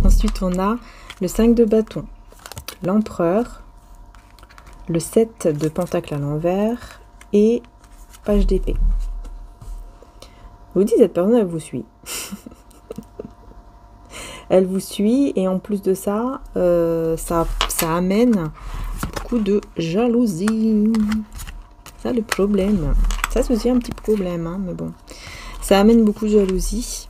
Ensuite, on a le 5 de bâton, l'empereur, le 7 de pentacle à l'envers et page d'épée. Je vous dis, cette personne, elle vous suit. Elle vous suit et en plus de ça, ça amène beaucoup de jalousie. Ça, le problème. Ça, c'est aussi un petit problème, hein, mais bon. Ça amène beaucoup de jalousie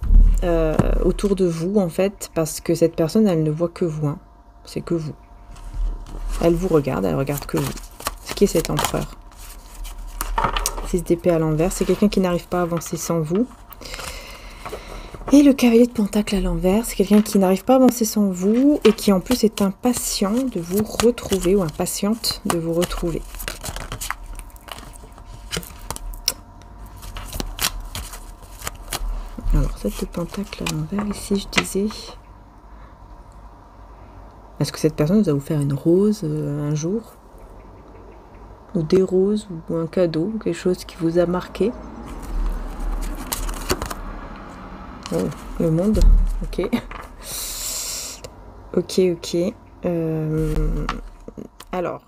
autour de vous, en fait, parce que cette personne, elle ne voit que vous. Hein. C'est que vous. Elle vous regarde, elle regarde que vous. Ce qui est cet empereur. 6 d'épée à l'envers. C'est quelqu'un qui n'arrive pas à avancer sans vous. Et le cavalier de pentacle à l'envers. C'est quelqu'un qui n'arrive pas à avancer sans vous et qui en plus est impatient de vous retrouver ou impatiente de vous retrouver. Alors, 7 de pentacle à l'envers. Ici, je disais... Est-ce que cette personne va vous faire une rose un jour? Ou des roses, ou un cadeau, quelque chose qui vous a marqué? Oh, le monde, ok. Ok. Alors,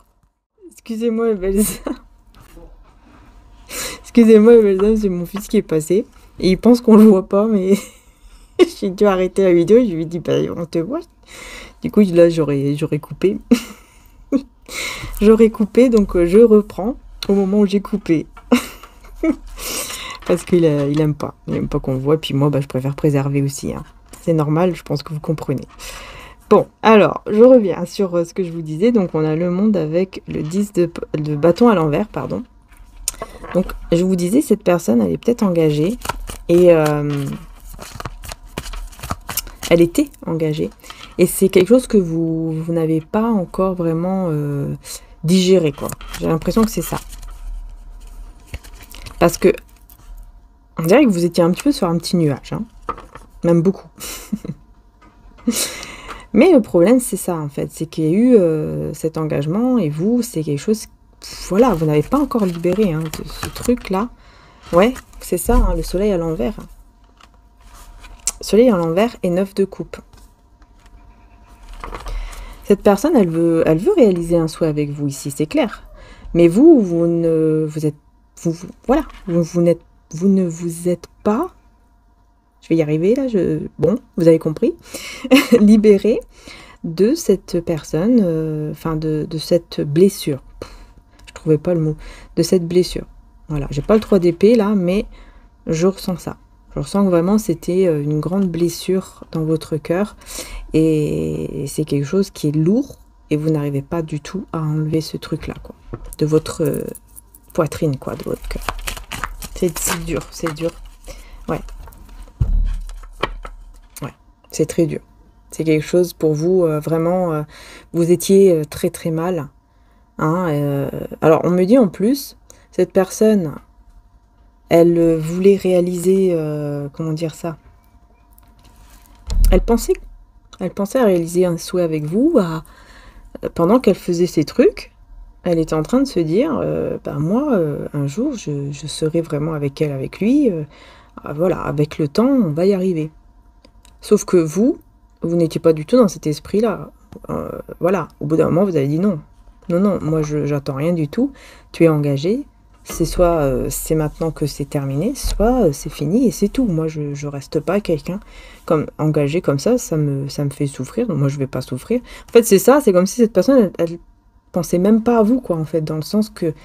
excusez-moi, belles âmes. Excusez-moi, belles âmes, c'est mon fils qui est passé. Et il pense qu'on le voit pas, mais j'ai dû arrêter la vidéo. Je lui ai dit, bah, on te voit. Du coup, là, j'aurais coupé. J'aurais coupé, donc je reprends au moment où j'ai coupé. Parce qu'il aime pas. Il aime pas qu'on le voit. Puis moi, je préfère préserver aussi. Hein. C'est normal, je pense que vous comprenez. Bon, alors, je reviens sur ce que je vous disais. Donc, on a le monde avec le 10 de bâton à l'envers, pardon. Donc, je vous disais, cette personne, elle est peut-être engagée. Et elle était engagée. Et c'est quelque chose que vous n'avez pas encore vraiment digéré, quoi. J'ai l'impression que c'est ça. Parce que on dirait que vous étiez un petit peu sur un petit nuage. Hein. Même beaucoup. Mais le problème, c'est ça, en fait. C'est qu'il y a eu cet engagement. Et vous, c'est quelque chose... Voilà, vous n'avez pas encore libéré hein, de ce truc-là. Ouais, c'est ça, hein, le soleil à l'envers. Soleil à l'envers et 9 de coupe. Cette personne, elle veut réaliser un souhait avec vous ici, c'est clair. Mais vous ne vous êtes pas, je vais y arriver là, bon, vous avez compris, libéré de cette personne, de cette blessure. Je trouvais pas le mot, de cette blessure. Voilà, j'ai pas le 3 d'épée là, mais je ressens ça. Je ressens que vraiment c'était une grande blessure dans votre cœur et c'est quelque chose qui est lourd et vous n'arrivez pas du tout à enlever ce truc-là, quoi, de votre poitrine, quoi, de votre cœur. C'est dur, c'est dur. Ouais. Ouais, c'est très dur. C'est quelque chose pour vous, vraiment, vous étiez très très mal. Hein, alors, on me dit en plus, cette personne, elle voulait réaliser, comment dire ça? Elle pensait, elle pensait à réaliser un souhait avec vous, pendant qu'elle faisait ces trucs, elle était en train de se dire, bah moi, un jour, je serai vraiment avec elle, avec lui, voilà, avec le temps, on va y arriver. Sauf que vous n'étiez pas du tout dans cet esprit-là. Voilà, au bout d'un moment, vous avez dit non. Non, non, moi, j'attends rien du tout. Tu es engagé. C'est soit c'est maintenant que c'est terminé, soit c'est fini et c'est tout. Moi, je reste pas quelqu'un comme engagé comme ça me fait souffrir. Donc moi, je vais pas souffrir. En fait, c'est ça, c'est comme si cette personne, elle pensait même pas à vous, quoi, en fait, dans le sens que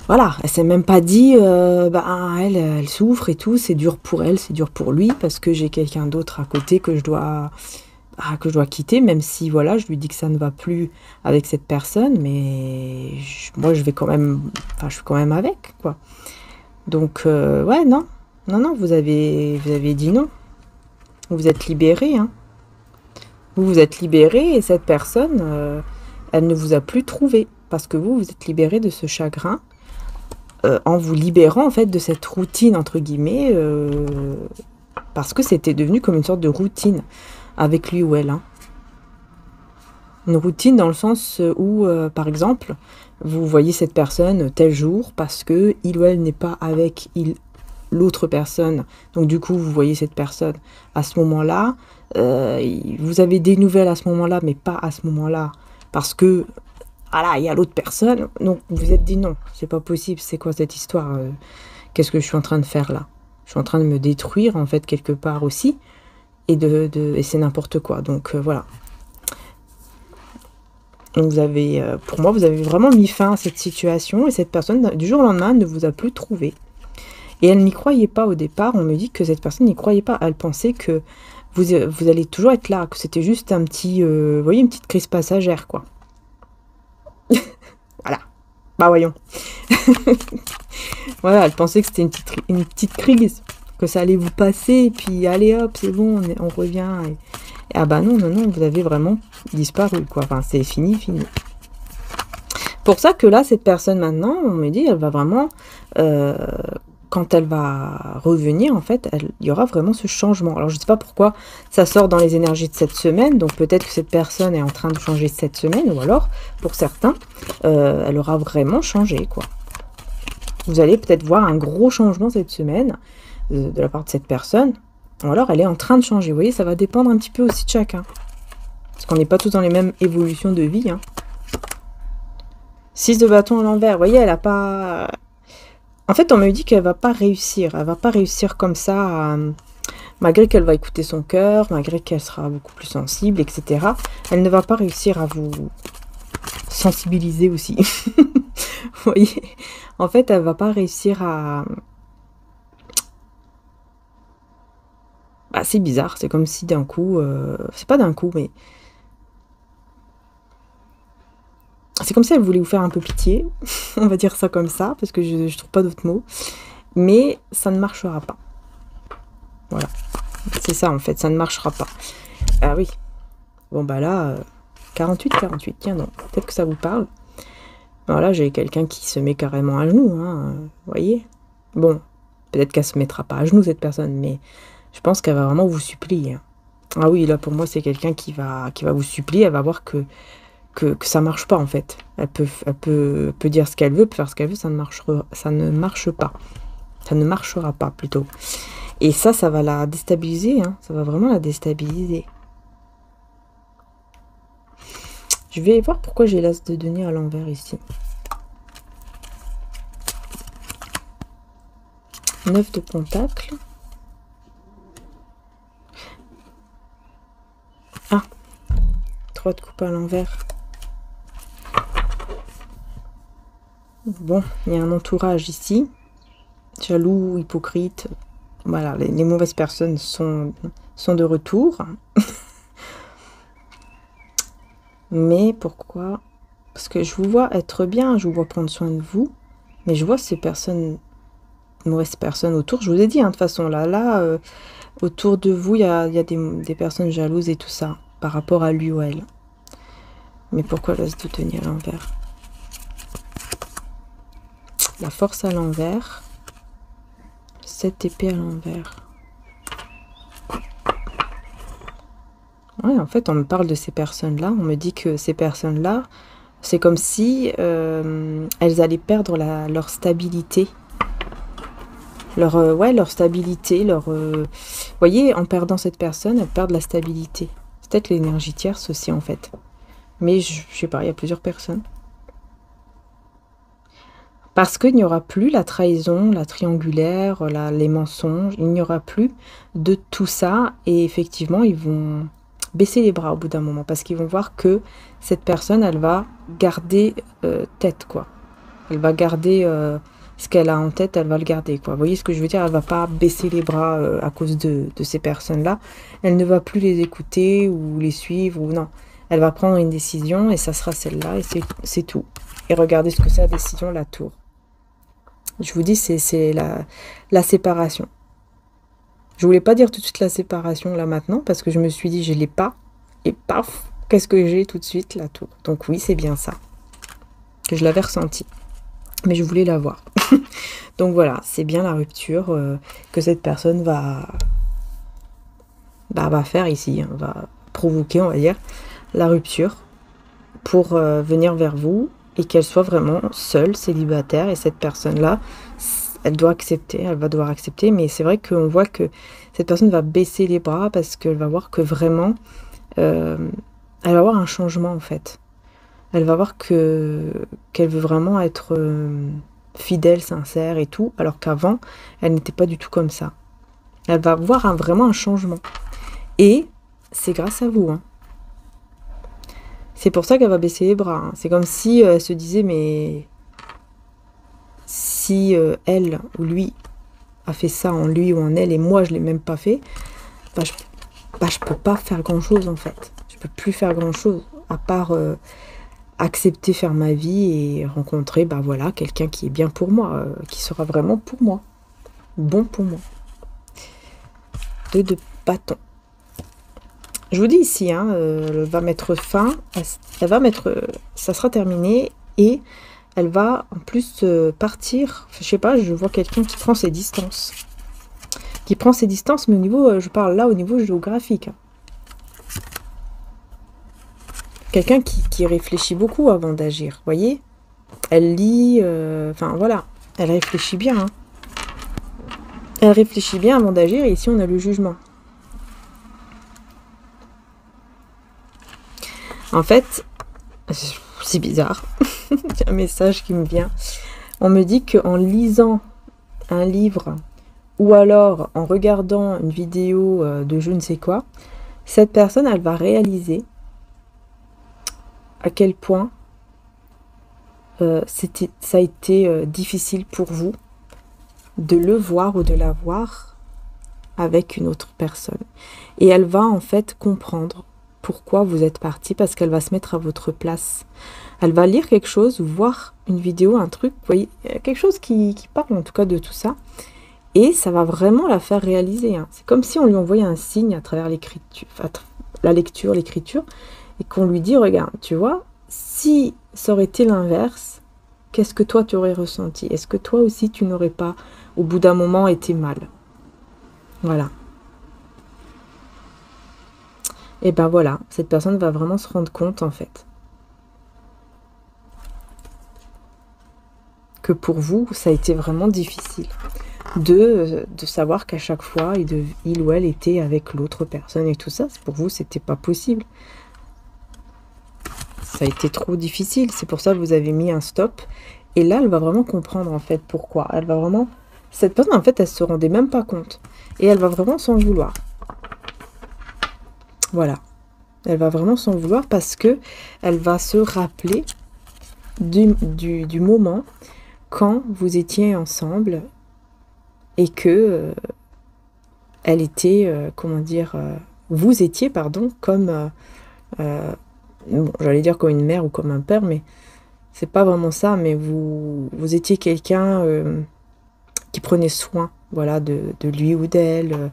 voilà, elle s'est même pas dit, bah, elle souffre et tout, c'est dur pour elle, c'est dur pour lui, parce que j'ai quelqu'un d'autre à côté que je dois quitter, même si, voilà, je lui dis que ça ne va plus avec cette personne, mais moi, je vais quand même, enfin, je suis quand même avec, quoi. Donc, ouais, non, non, non, vous avez dit non. Vous vous êtes libéré, hein. Vous vous êtes libéré et cette personne, elle ne vous a plus trouvé, parce que vous êtes libéré de ce chagrin. En vous libérant en fait de cette routine entre guillemets, parce que c'était devenu comme une sorte de routine avec lui ou elle. Hein. Une routine dans le sens où, par exemple, vous voyez cette personne tel jour parce que il ou elle n'est pas avec l'autre personne. Donc du coup, vous voyez cette personne à ce moment-là. Vous avez des nouvelles à ce moment-là, mais pas à ce moment-là. Parce que voilà, il y a l'autre personne, donc vous vous êtes dit non, c'est pas possible, c'est quoi cette histoire qu'est-ce que je suis en train de faire là? Je suis en train de me détruire en fait quelque part aussi, et et c'est n'importe quoi, donc voilà. Donc vous avez, pour moi, vous avez vraiment mis fin à cette situation, et cette personne, du jour au lendemain, ne vous a plus trouvé. Et elle n'y croyait pas au départ, on me dit que cette personne n'y croyait pas, elle pensait que vous allez toujours être là, que c'était juste un petit, vous voyez, une petite crise passagère, quoi. Voilà. Bah voyons. Voilà, elle pensait que c'était une petite crise, que ça allait vous passer, et puis allez hop, c'est bon, on revient. Et ah bah non, non, non, vous avez vraiment disparu, quoi. Enfin, c'est fini, fini. Pour ça que là, cette personne maintenant, on me dit, elle va vraiment, quand elle va revenir, en fait, il y aura vraiment ce changement. Alors, je ne sais pas pourquoi ça sort dans les énergies de cette semaine, donc peut-être que cette personne est en train de changer cette semaine, ou alors, pour certains, elle aura vraiment changé, quoi. Vous allez peut-être voir un gros changement cette semaine de la part de cette personne, ou alors elle est en train de changer. Vous voyez, ça va dépendre un petit peu aussi de chacun. Parce qu'on n'est pas tous dans les mêmes évolutions de vie. Hein. 6 de bâton à l'envers, vous voyez, elle n'a pas... En fait, on me dit qu'elle va pas réussir. Elle va pas réussir comme ça, malgré qu'elle va écouter son cœur, malgré qu'elle sera beaucoup plus sensible, etc. Elle ne va pas réussir à vous sensibiliser aussi. Vous voyez, en fait, elle va pas réussir à... Bah, c'est bizarre, c'est comme si d'un coup... C'est pas d'un coup, mais... C'est comme si elle voulait vous faire un peu pitié, on va dire ça comme ça, parce que je trouve pas d'autres mots. Mais ça ne marchera pas. Voilà. C'est ça en fait, ça ne marchera pas. Ah oui. Bon bah là, 48, tiens donc, peut-être que ça vous parle. Voilà, j'ai quelqu'un qui se met carrément à genoux, hein, vous voyez. Bon, peut-être qu'elle se mettra pas à genoux cette personne, mais je pense qu'elle va vraiment vous supplier. Hein. Ah oui, là pour moi c'est quelqu'un qui va vous supplier, elle va voir que ça marche pas en fait. Elle peut dire ce qu'elle veut, peut faire ce qu'elle veut, ça ne marche pas. Ça ne marchera pas plutôt. Et ça va la déstabiliser, hein. Ça va vraiment la déstabiliser. Je vais voir pourquoi j'ai l'as de denier à l'envers ici. 9 de pentacle. Ah, 3 de coupe à l'envers. Bon, il y a un entourage ici. Jaloux, hypocrite. Voilà, les mauvaises personnes sont de retour. Mais pourquoi? Parce que je vous vois être bien, je vous vois prendre soin de vous. Mais je vois ces personnes, mauvaises personnes autour. Je vous ai dit, hein, de toute façon, là, Autour de vous, il y a des personnes jalouses et tout ça, par rapport à lui ou elle. Mais pourquoi l'as de denier à l'envers? La force à l'envers. 7 épées à l'envers. Ouais, en fait, on me parle de ces personnes-là. On me dit que ces personnes-là, c'est comme si elles allaient perdre leur stabilité. Leur stabilité, Vous voyez, en perdant cette personne, elles perdent la stabilité. C'est peut-être l'énergie tierce aussi, en fait. Mais je sais pas, il y a plusieurs personnes. Parce qu'il n'y aura plus la trahison, la triangulaire, les mensonges. Il n'y aura plus de tout ça. Et effectivement, ils vont baisser les bras au bout d'un moment. Parce qu'ils vont voir que cette personne, elle va garder tête, quoi. Elle va garder ce qu'elle a en tête, elle va le garder, quoi. Vous voyez ce que je veux dire? Elle va pas baisser les bras à cause de ces personnes-là. Elle ne va plus les écouter ou les suivre, ou non. Elle va prendre une décision et ça sera celle-là et c'est tout. Et regardez ce que c'est la décision, la tour. Je vous dis, c'est la séparation. Je voulais pas dire tout de suite la séparation là maintenant parce que je me suis dit je l'ai pas et paf, qu'est-ce que j'ai tout de suite? La tour. Donc oui, c'est bien ça. Que je l'avais ressenti. Mais je voulais la voir. Donc voilà, c'est bien la rupture que cette personne va faire ici. Va provoquer, on va dire, la rupture pour venir vers vous et qu'elle soit vraiment seule, célibataire. Et cette personne-là, elle doit accepter, elle va devoir accepter. Mais c'est vrai qu'on voit que cette personne va baisser les bras parce qu'elle va voir que vraiment, elle va avoir un changement en fait. Elle va voir qu'elle veut vraiment être fidèle, sincère et tout, alors qu'avant, elle n'était pas du tout comme ça. Elle va voir vraiment un changement. Et c'est grâce à vous. Hein. C'est pour ça qu'elle va baisser les bras. Hein. C'est comme si elle se disait, mais si elle ou lui a fait ça en lui ou en elle, et moi je ne l'ai même pas fait, je peux pas faire grand-chose en fait. Je peux plus faire grand-chose, à part accepter faire ma vie et rencontrer voilà, quelqu'un qui est bien pour moi, qui sera vraiment pour moi, bon pour moi. 2 de bâton. Je vous dis ici, hein, elle va mettre fin, ça sera terminé et elle va en plus partir, je sais pas, je vois quelqu'un qui prend ses distances. Qui prend ses distances, mais au niveau, je parle là au niveau géographique. Hein. Quelqu'un qui réfléchit beaucoup avant d'agir, vous voyez? Elle lit, enfin voilà, elle réfléchit bien. Hein. Elle réfléchit bien avant d'agir et ici on a le jugement. En fait, c'est bizarre. Il y a un message qui me vient. On me dit qu'en lisant un livre ou alors en regardant une vidéo de je ne sais quoi, cette personne, elle va réaliser à quel point ça a été difficile pour vous de le voir ou de la voir avec une autre personne. Et elle va en fait comprendre pourquoi vous êtes parti, parce qu'elle va se mettre à votre place. Elle va lire quelque chose ou voir une vidéo, un truc, vous voyez, quelque chose qui parle en tout cas de tout ça. Et ça va vraiment la faire réaliser. Hein. C'est comme si on lui envoyait un signe à travers l'écriture, la lecture, l'écriture, et qu'on lui dit, regarde, tu vois, si ça aurait été l'inverse, qu'est-ce que toi tu aurais ressenti? Est-ce que toi aussi tu n'aurais pas, au bout d'un moment, été mal? Voilà. Et ben voilà, cette personne va vraiment se rendre compte, en fait, que pour vous, ça a été vraiment difficile de savoir qu'à chaque fois, il ou elle était avec l'autre personne et tout ça. Pour vous, c'était pas possible. Ça a été trop difficile. C'est pour ça que vous avez mis un stop. Et là, elle va vraiment comprendre, en fait, pourquoi. Elle va vraiment... Cette personne, en fait, elle se rendait même pas compte. Et elle va vraiment s'en vouloir. Voilà. Elle va vraiment s'en vouloir parce que elle va se rappeler du moment quand vous étiez ensemble et que elle était, comment dire, vous étiez, pardon, comme, bon, j'allais dire comme une mère ou comme un père, mais c'est pas vraiment ça, mais vous étiez quelqu'un qui prenait soin, voilà, de lui ou d'elle,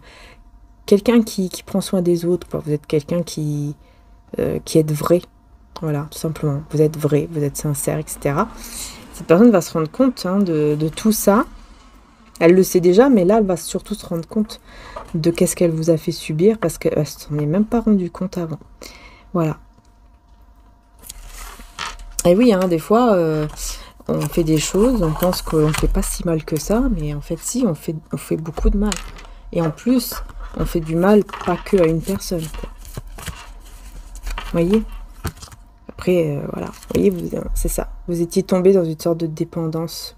quelqu'un qui prend soin des autres, quoi. Vous êtes quelqu'un qui êtes vrai. Voilà, tout simplement. Vous êtes vrai, vous êtes sincère, etc. Cette personne va se rendre compte hein, de tout ça. Elle le sait déjà, mais là, elle va surtout se rendre compte de qu'est-ce qu'elle vous a fait subir parce qu'elle ne s'en est même pas rendu compte avant. Voilà. Et oui, hein, des fois, on fait des choses, on pense qu'on ne fait pas si mal que ça, mais en fait, si, on fait beaucoup de mal. Et en plus, on fait du mal pas que à une personne. Vous voyez? Après, voilà. Vous voyez, c'est ça. Vous étiez tombé dans une sorte de dépendance.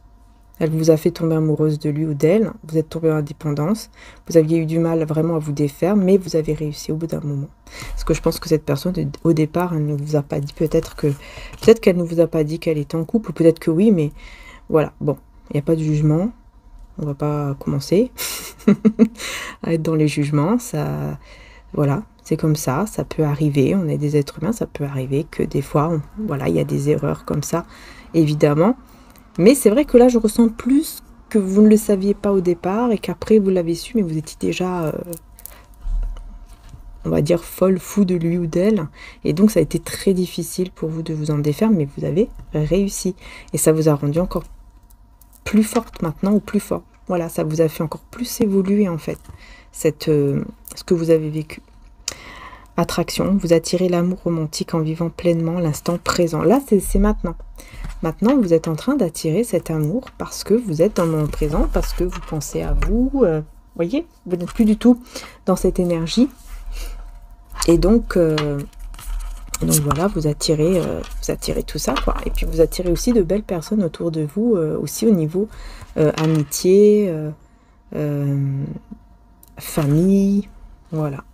Elle vous a fait tomber amoureuse de lui ou d'elle. Vous êtes tombé dans la dépendance. Vous aviez eu du mal vraiment à vous défaire, mais vous avez réussi au bout d'un moment. Parce que je pense que cette personne, au départ, elle ne vous a pas dit, peut-être qu'elle ne vous a pas dit qu'elle était en couple, ou peut-être que oui, mais voilà. Bon, il n'y a pas de jugement. On va pas commencer à être dans les jugements. Ça, voilà, c'est comme ça peut arriver. On est des êtres humains, ça peut arriver que des fois, voilà, il y a des erreurs comme ça, évidemment. Mais c'est vrai que là, je ressens plus que vous ne le saviez pas au départ et qu'après, vous l'avez su, mais vous étiez déjà, on va dire, fou de lui ou d'elle. Et donc, ça a été très difficile pour vous de vous en défaire, mais vous avez réussi. Et ça vous a rendu encore plus forte maintenant ou plus fort. Voilà, ça vous a fait encore plus évoluer, en fait, ce que vous avez vécu. Attraction, vous attirez l'amour romantique en vivant pleinement l'instant présent. Là, c'est maintenant. Maintenant, vous êtes en train d'attirer cet amour parce que vous êtes dans le moment présent, parce que vous pensez à vous. Voyez, vous n'êtes plus du tout dans cette énergie. Et donc voilà, vous attirez tout ça, quoi. Et puis vous attirez aussi de belles personnes autour de vous, aussi au niveau amitié, famille, voilà.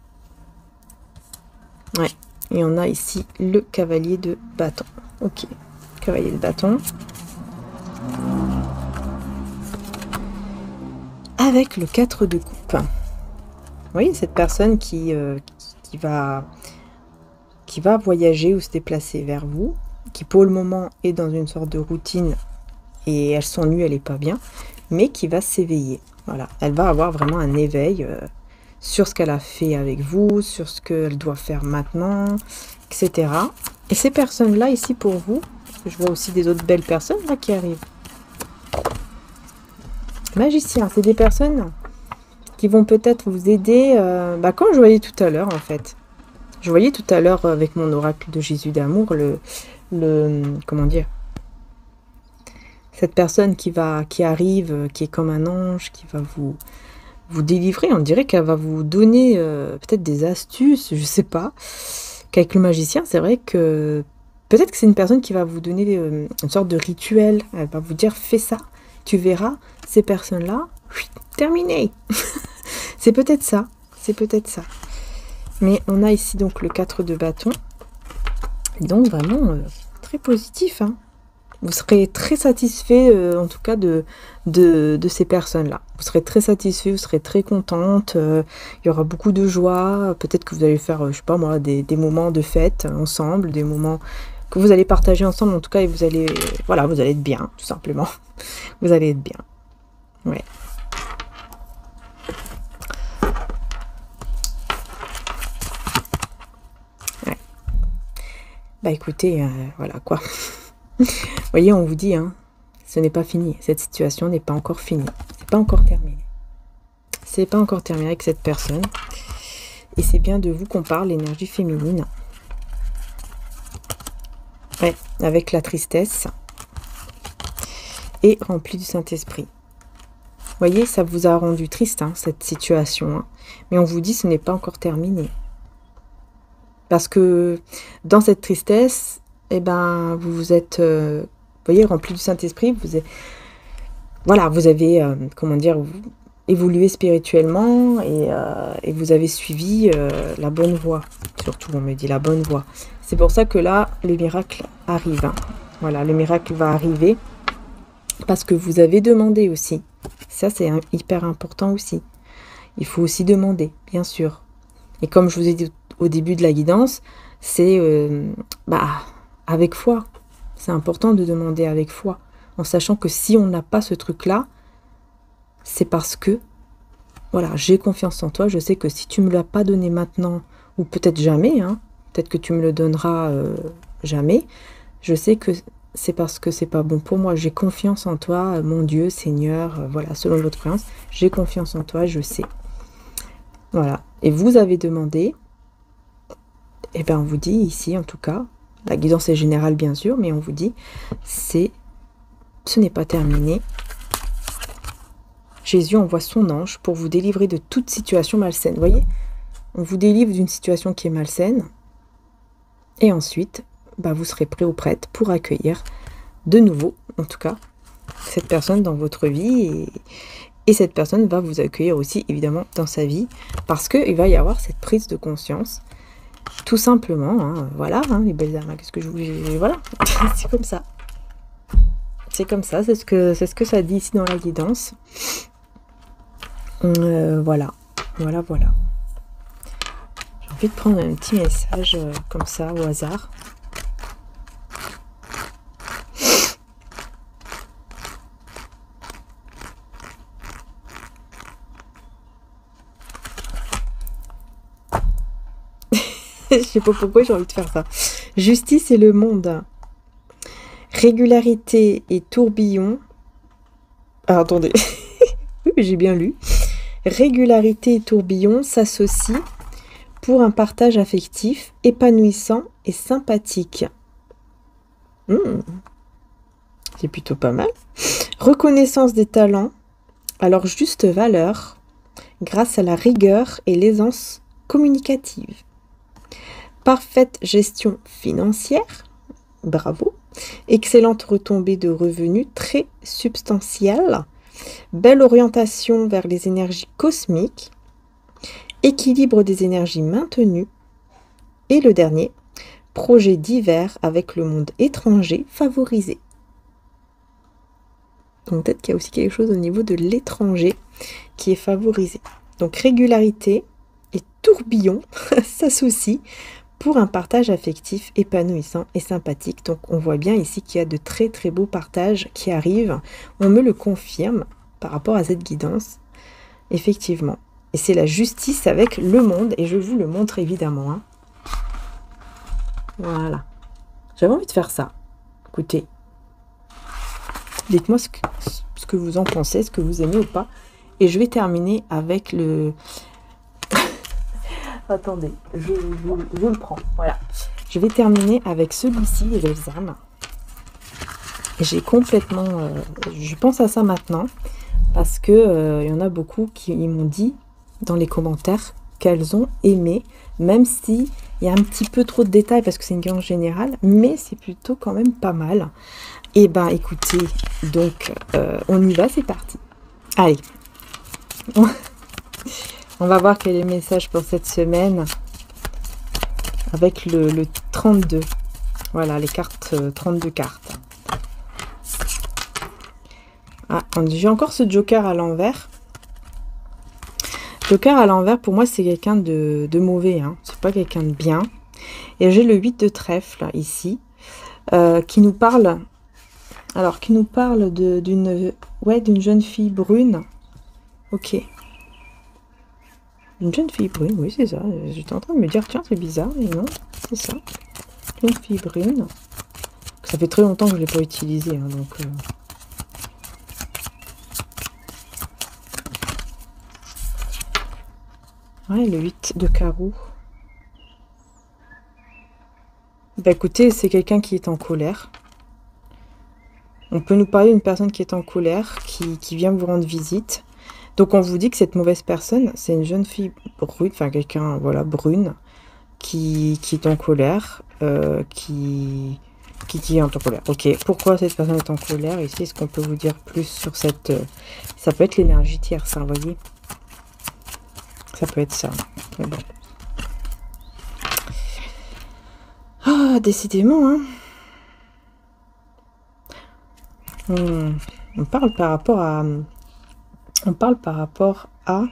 Ouais, et on a ici le cavalier de bâton. Ok. Cavalier de bâton. Avec le 4 de coupe. Vous voyez, cette personne qui va voyager ou se déplacer vers vous, qui pour le moment est dans une sorte de routine et elle s'ennuie, elle n'est pas bien, mais qui va s'éveiller. Voilà, elle va avoir vraiment un éveil sur ce qu'elle a fait avec vous, sur ce qu'elle doit faire maintenant, etc. Et ces personnes-là, ici pour vous, je vois aussi des autres belles personnes là qui arrivent. Magicien, c'est des personnes qui vont peut-être vous aider, comme je voyais tout à l'heure en fait. Je voyais tout à l'heure avec mon oracle de Jésus d'amour, comment dire, cette personne qui arrive, qui est comme un ange, qui va vous délivrer. On dirait qu'elle va vous donner peut-être des astuces, je sais pas. Qu'avec le magicien, c'est vrai que peut-être que c'est une personne qui va vous donner une sorte de rituel. Elle va vous dire, fais ça. Tu verras, ces personnes-là, terminé. C'est peut-être ça. C'est peut-être ça. Mais on a ici donc le 4 de bâton. Donc vraiment très positif. Hein. Vous serez très satisfait, en tout cas, de ces personnes-là. Vous serez très satisfait, vous serez très contente. Il y aura beaucoup de joie. Peut-être que vous allez faire, je sais pas moi, des moments de fête ensemble, des moments que vous allez partager ensemble, en tout cas, et vous allez être bien, tout simplement. Vous allez être bien. Ouais. Ouais. Bah écoutez, voilà quoi. Vous voyez, on vous dit, hein, ce n'est pas fini. Cette situation n'est pas encore finie. C'est pas encore terminé. C'est pas encore terminé avec cette personne. Et c'est bien de vous qu'on parle, l'énergie féminine. Ouais, avec la tristesse. Et remplie du Saint-Esprit. Vous voyez, ça vous a rendu triste, hein, cette situation. Hein. Mais on vous dit, ce n'est pas encore terminé. Parce que dans cette tristesse, eh ben, vous êtes, vous voyez, rempli du Saint-Esprit. Vous avez, comment dire, évolué spirituellement et vous avez suivi la bonne voie. Surtout, on me dit la bonne voie. C'est pour ça que là, le miracle arrive. Hein. Voilà, le miracle va arriver parce que vous avez demandé aussi. Ça, c'est hyper important aussi. Il faut aussi demander, bien sûr. Et comme je vous ai dit au début de la guidance, c'est avec foi. C'est important de demander avec foi, en sachant que si on n'a pas ce truc-là, c'est parce que voilà, j'ai confiance en toi. Je sais que si tu me l'as pas donné maintenant, ou peut-être jamais, hein, peut-être que tu me le donneras jamais, je sais que c'est parce que c'est pas bon pour moi. J'ai confiance en toi, mon Dieu, Seigneur, voilà, selon votre croyance. J'ai confiance en toi, je sais. Voilà. Et vous avez demandé, et bien on vous dit ici, en tout cas, la guidance est générale bien sûr, mais on vous dit, ce n'est pas terminé. Jésus envoie son ange pour vous délivrer de toute situation malsaine. Vous voyez, on vous délivre d'une situation qui est malsaine, et ensuite, bah, vous serez prêt ou prête pour accueillir de nouveau, en tout cas, cette personne dans votre vie, et cette personne va vous accueillir aussi, évidemment, dans sa vie, parce qu'il va y avoir cette prise de conscience, tout simplement, hein, voilà, hein, les belles âmes, qu'est-ce que je voulais, voilà, c'est comme ça. C'est comme ça, c'est ce que ça dit ici dans la guidance. Voilà, voilà, voilà. J'ai envie de prendre un petit message comme ça, au hasard. Je sais pas pourquoi j'ai envie de faire ça. Justice et le monde. Régularité et tourbillon. Ah, attendez. Oui, mais j'ai bien lu. Régularité et tourbillon s'associent pour un partage affectif épanouissant et sympathique. C'est plutôt pas mal. Reconnaissance des talents à leur juste valeur grâce à la rigueur et l'aisance communicative. Parfaite gestion financière, bravo. Excellente retombée de revenus très substantielle. Belle orientation vers les énergies cosmiques. Équilibre des énergies maintenues. Et le dernier, projet divers avec le monde étranger favorisé. Donc peut-être qu'il y a aussi quelque chose au niveau de l'étranger qui est favorisé. Donc régularité et tourbillon s'associent pour un partage affectif épanouissant et sympathique. Donc on voit bien ici qu'il y a de très très beaux partages qui arrivent. On me le confirme par rapport à cette guidance, effectivement. Et c'est la justice avec le monde, et je vous le montre évidemment. Hein. Voilà. J'avais envie de faire ça. Écoutez, dites-moi ce que vous en pensez, ce que vous aimez ou pas. Et je vais terminer avec le... Attendez, je le prends. Voilà. Je vais terminer avec celui-ci, les belles âmes. J'ai complètement... je pense à ça maintenant. Parce que y en a beaucoup qui m'ont dit dans les commentaires qu'elles ont aimé. Même si il y a un petit peu trop de détails parce que c'est une guidance générale. Mais c'est plutôt quand même pas mal. Et ben écoutez, donc on y va, c'est parti. Allez. On va voir quel est le message pour cette semaine avec le 32. Voilà, les cartes, 32 cartes. Ah, j'ai encore ce joker à l'envers. Joker à l'envers, pour moi, c'est quelqu'un de mauvais. Hein. C'est pas quelqu'un de bien. Et j'ai le 8 de trèfle, ici, qui nous parle... Alors, qui nous parle d'une jeune fille brune. Ok. Une jeune fille brune, oui, c'est ça. J'étais en train de me dire, tiens, c'est bizarre, mais non, c'est ça. Une fille brune. Ça fait très longtemps que je ne l'ai pas utilisée, hein, donc... Ouais, le 8 de carreau. Bah écoutez, c'est quelqu'un qui est en colère. On peut nous parler d'une personne qui est en colère, qui vient vous rendre visite. Donc on vous dit que cette mauvaise personne, c'est une jeune fille brune, enfin quelqu'un, voilà, brune, qui est en colère, qui est en colère. Ok, pourquoi cette personne est en colère? Ici, est-ce qu'on peut vous dire plus sur cette... ça peut être l'énergie tierce, hein, vous voyez. Ça peut être ça. Mais bon. Ah, décidément, hein. On parle par rapport à... On parle par rapport à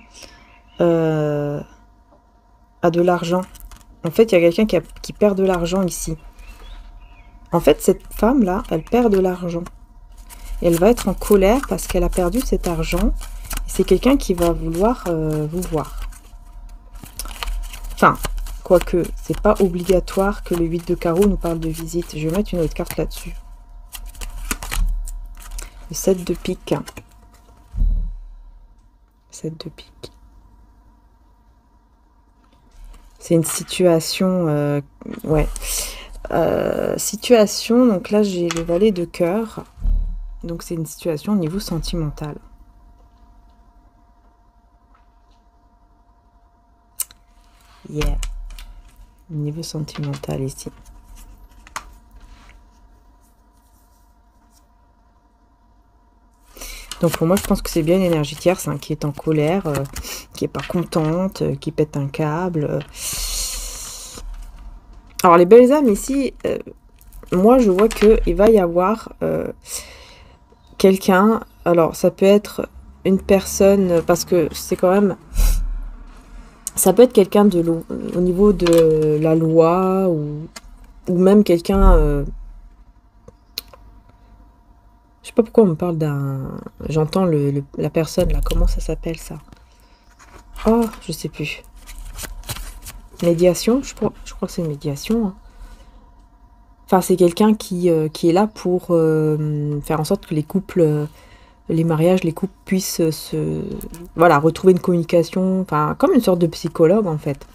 de l'argent. En fait, il y a quelqu'un qui perd de l'argent ici. En fait, cette femme-là, elle perd de l'argent. Et elle va être en colère parce qu'elle a perdu cet argent. Et c'est quelqu'un qui va vouloir vous voir. Enfin, quoique, c'est pas obligatoire que le 8 de carreau nous parle de visite. Je vais mettre une autre carte là-dessus. Le 7 de pique. 7 de pique. C'est une situation... ouais. Situation, donc là j'ai le valet de cœur. Donc c'est une situation au niveau sentimental. Yeah. Niveau sentimental ici. Donc pour moi, je pense que c'est bien une énergie tierce hein, qui est en colère, qui est pas contente, qui pète un câble. Alors les belles âmes ici, moi je vois qu'il va y avoir quelqu'un. Alors ça peut être une personne, parce que c'est quand même... Ça peut être quelqu'un au niveau de la loi ou même quelqu'un... je sais pas pourquoi on me parle d'un... J'entends la personne là, comment ça s'appelle ça? Oh, je sais plus. Médiation, je crois que c'est une médiation. Hein. Enfin, c'est quelqu'un qui est là pour faire en sorte que les couples... les mariages, les couples puissent voilà, retrouver une communication, enfin, comme une sorte de psychologue, en fait.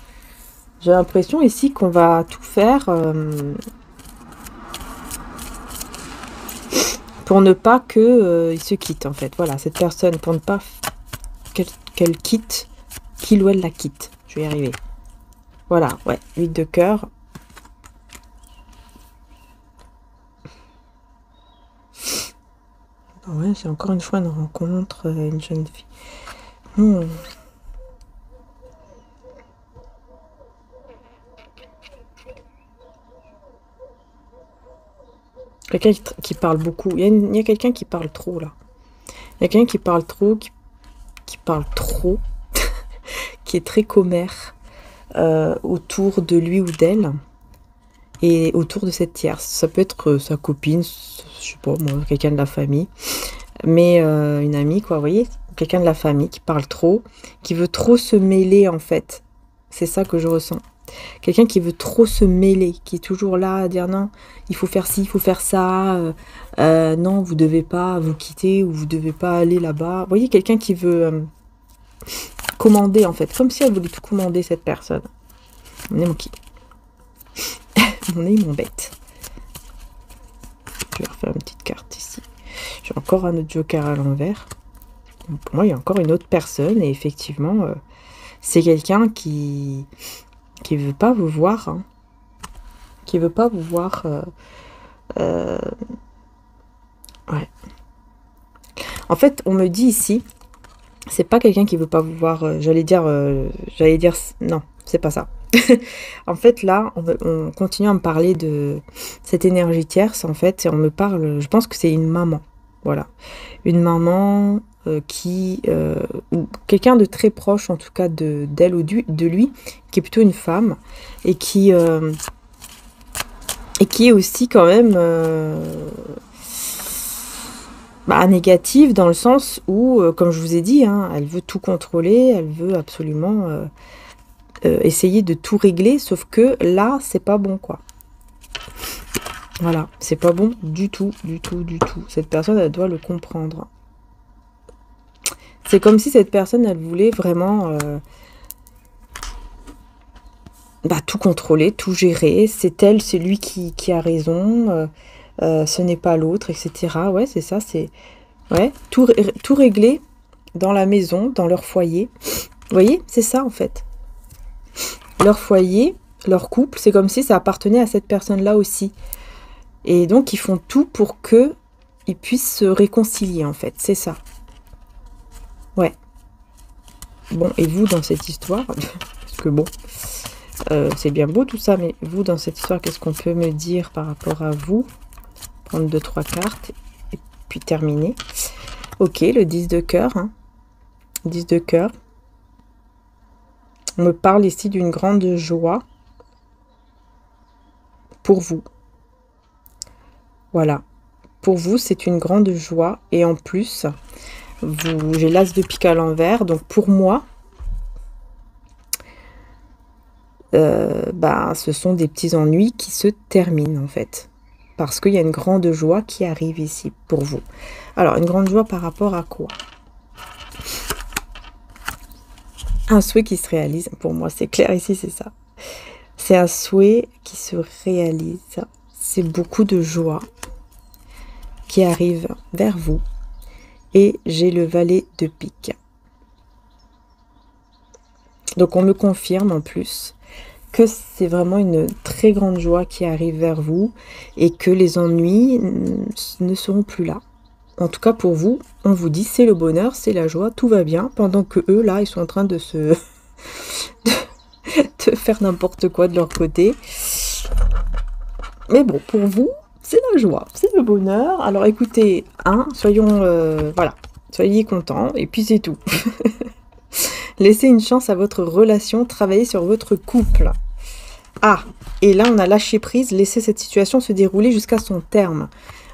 J'ai l'impression ici qu'on va tout faire pour ne pas qu'ils se quittent, en fait. Voilà, cette personne, pour ne pas qu'elle quitte, qu'il ou elle la quitte. Je vais y arriver. Voilà, ouais, 8 de cœur. Ouais, c'est encore une fois une rencontre, une jeune fille. Quelqu'un qui parle beaucoup. Il y a quelqu'un qui parle trop, là. Il y a quelqu'un qui parle trop, qui parle trop, qui est très commère autour de lui ou d'elle. Et autour de cette tierce. Ça peut être sa copine, je sais pas moi, quelqu'un de la famille. Mais une amie, quoi, vous voyez, quelqu'un de la famille qui parle trop, qui veut trop se mêler, en fait. C'est ça que je ressens. Quelqu'un qui veut trop se mêler, qui est toujours là à dire non, il faut faire ci, il faut faire ça, non, vous devez pas vous quitter ou vous devez pas aller là-bas. Vous voyez, quelqu'un qui veut commander, en fait, comme si elle voulait tout commander, cette personne. On est mon qui mon nez, mon bête. Je vais refaire une petite carte ici. J'ai encore un autre joker à l'envers. Pour moi, il y a encore une autre personne. Et effectivement, c'est quelqu'un qui veut pas vous voir. Hein. Qui veut pas vous voir. Ouais. En fait, on me dit ici, c'est pas quelqu'un qui veut pas vous voir. J'allais dire, non, c'est pas ça. En fait, là, on continue à me parler de cette énergie tierce, en fait, et on me parle, je pense que c'est une maman, voilà. Une maman ou quelqu'un de très proche, en tout cas, d'elle ou de lui, qui est plutôt une femme, et qui est aussi quand même négative, dans le sens où, comme je vous ai dit, hein, elle veut tout contrôler, elle veut absolument... essayer de tout régler, sauf que là, c'est pas bon, quoi. Voilà, c'est pas bon du tout, du tout, du tout. Cette personne, elle doit le comprendre. C'est comme si cette personne, elle voulait vraiment tout contrôler, tout gérer. C'est elle, c'est lui qui a raison, ce n'est pas l'autre, etc. Ouais, c'est ça, c'est... Ouais, tout régler dans la maison, dans leur foyer. Vous voyez, c'est ça, en fait. Leur foyer, leur couple, c'est comme si ça appartenait à cette personne-là aussi. Et donc, ils font tout pour qu'ils puissent se réconcilier, en fait. C'est ça. Ouais. Bon, et vous, dans cette histoire, parce que bon, c'est bien beau tout ça, mais vous, dans cette histoire, qu'est-ce qu'on peut me dire par rapport à vous? Prendre 2-3 cartes, et puis terminer. Ok, le 10 de cœur. Hein. 10 de cœur. On me parle ici d'une grande joie pour vous. Voilà. Pour vous, c'est une grande joie. Et en plus, J'ai l'as de pique à l'envers, donc pour moi, ce sont des petits ennuis qui se terminent en fait. Parce qu'il y a une grande joie qui arrive ici pour vous. Alors, une grande joie par rapport à quoi? Un souhait qui se réalise. Pour moi, c'est clair ici, c'est ça. C'est un souhait qui se réalise. C'est beaucoup de joie qui arrive vers vous. Et j'ai le valet de pique. Donc, on me confirme en plus que c'est vraiment une très grande joie qui arrive vers vous et que les ennuis ne seront plus là. En tout cas pour vous, on vous dit c'est le bonheur, c'est la joie, tout va bien, pendant que eux là, ils sont en train de se de faire n'importe quoi de leur côté. Mais bon, pour vous, c'est la joie, c'est le bonheur. Alors écoutez, soyons voilà, soyez contents et puis c'est tout. Laissez une chance à votre relation, travaillez sur votre couple. Ah, et là on a lâché prise, laissez cette situation se dérouler jusqu'à son terme.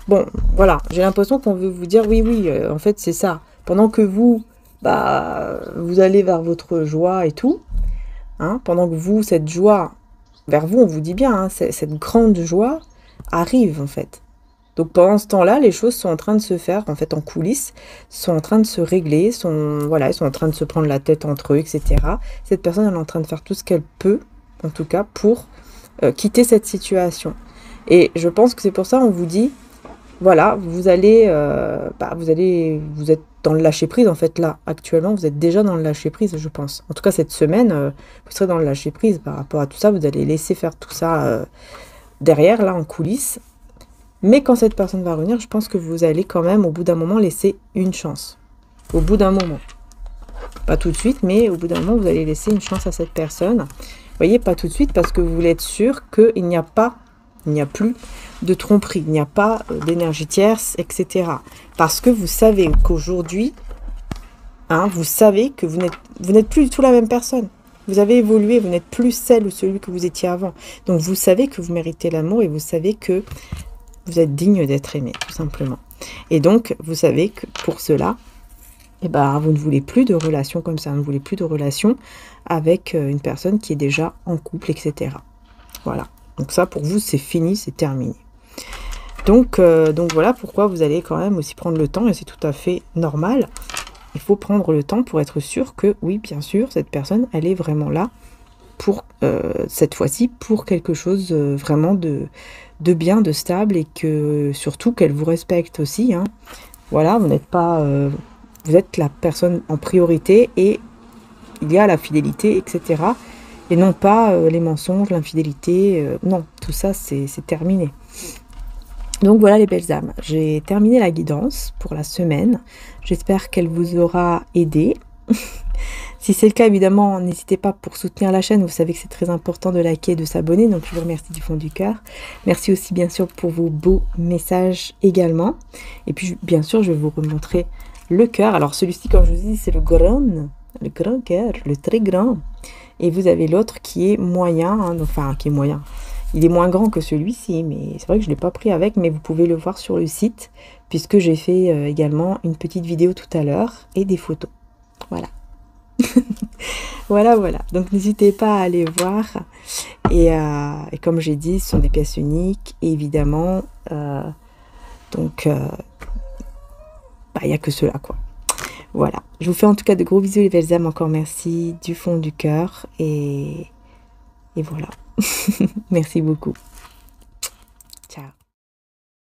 Bon, voilà, j'ai l'impression qu'on veut vous dire, oui, en fait c'est ça. Pendant que vous, vous allez vers votre joie et tout, pendant que vous, cette joie, vers vous, on vous dit bien, cette grande joie arrive en fait. Donc pendant ce temps-là, les choses sont en train de se faire, en fait, en coulisses, sont en train de se régler, ils sont en train de se prendre la tête entre eux, etc. Cette personne, elle est en train de faire tout ce qu'elle peut, en tout cas, pour quitter cette situation. Et je pense que c'est pour ça on vous dit, voilà, vous êtes dans le lâcher-prise, en fait, là, actuellement, vous êtes déjà dans le lâcher-prise, je pense. En tout cas, cette semaine, vous serez dans le lâcher-prise par rapport à tout ça, vous allez laisser faire tout ça derrière, là, en coulisses. Mais quand cette personne va revenir, je pense que vous allez quand même, au bout d'un moment, laisser une chance. Au bout d'un moment. Pas tout de suite, mais au bout d'un moment, vous allez laisser une chance à cette personne. Vous voyez, pas tout de suite, parce que vous voulez être sûr qu'il n'y a plus de tromperie, il n'y a pas d'énergie tierce, etc. Parce que vous savez qu'aujourd'hui, vous savez que vous n'êtes plus du tout la même personne. Vous avez évolué, vous n'êtes plus celle ou celui que vous étiez avant. Donc vous savez que vous méritez l'amour et vous savez que vous êtes digne d'être aimé, tout simplement. Et donc, vous savez que pour cela, vous ne voulez plus de relation comme ça, vous ne voulez plus de relation avec une personne qui est déjà en couple, etc. Voilà. Donc ça, pour vous, c'est fini, c'est terminé. Donc voilà pourquoi vous allez quand même aussi prendre le temps, et c'est tout à fait normal. Il faut prendre le temps pour être sûr que, oui, bien sûr, cette personne, elle est vraiment là pour, cette fois-ci, pour quelque chose vraiment de bien, de stable, et que surtout qu'elle vous respecte aussi. Voilà, vous n'êtes pas... vous êtes la personne en priorité et il y a la fidélité, etc. Et non pas les mensonges, l'infidélité. Non, tout ça, c'est terminé. Donc voilà les belles âmes. J'ai terminé la guidance pour la semaine. J'espère qu'elle vous aura aidé. Si c'est le cas, évidemment, n'hésitez pas pour soutenir la chaîne. Vous savez que c'est très important de liker et de s'abonner. Donc je vous remercie du fond du cœur. Merci aussi bien sûr pour vos beaux messages également. Et puis bien sûr, je vais vous remontrer le cœur. Alors celui-ci, comme je vous dis, c'est le grand cœur, le très grand. Et vous avez l'autre qui est moyen, enfin qui est moyen. Il est moins grand que celui-ci, mais c'est vrai que je ne l'ai pas pris avec, mais vous pouvez le voir sur le site, puisque j'ai fait également une petite vidéo tout à l'heure et des photos. Voilà. Voilà. Donc n'hésitez pas à aller voir. Et comme j'ai dit, ce sont des pièces uniques, et évidemment, il n'y a que cela, quoi. Voilà. Je vous fais en tout cas de gros bisous les belles âmes. Encore merci du fond du cœur. Et voilà. Merci beaucoup.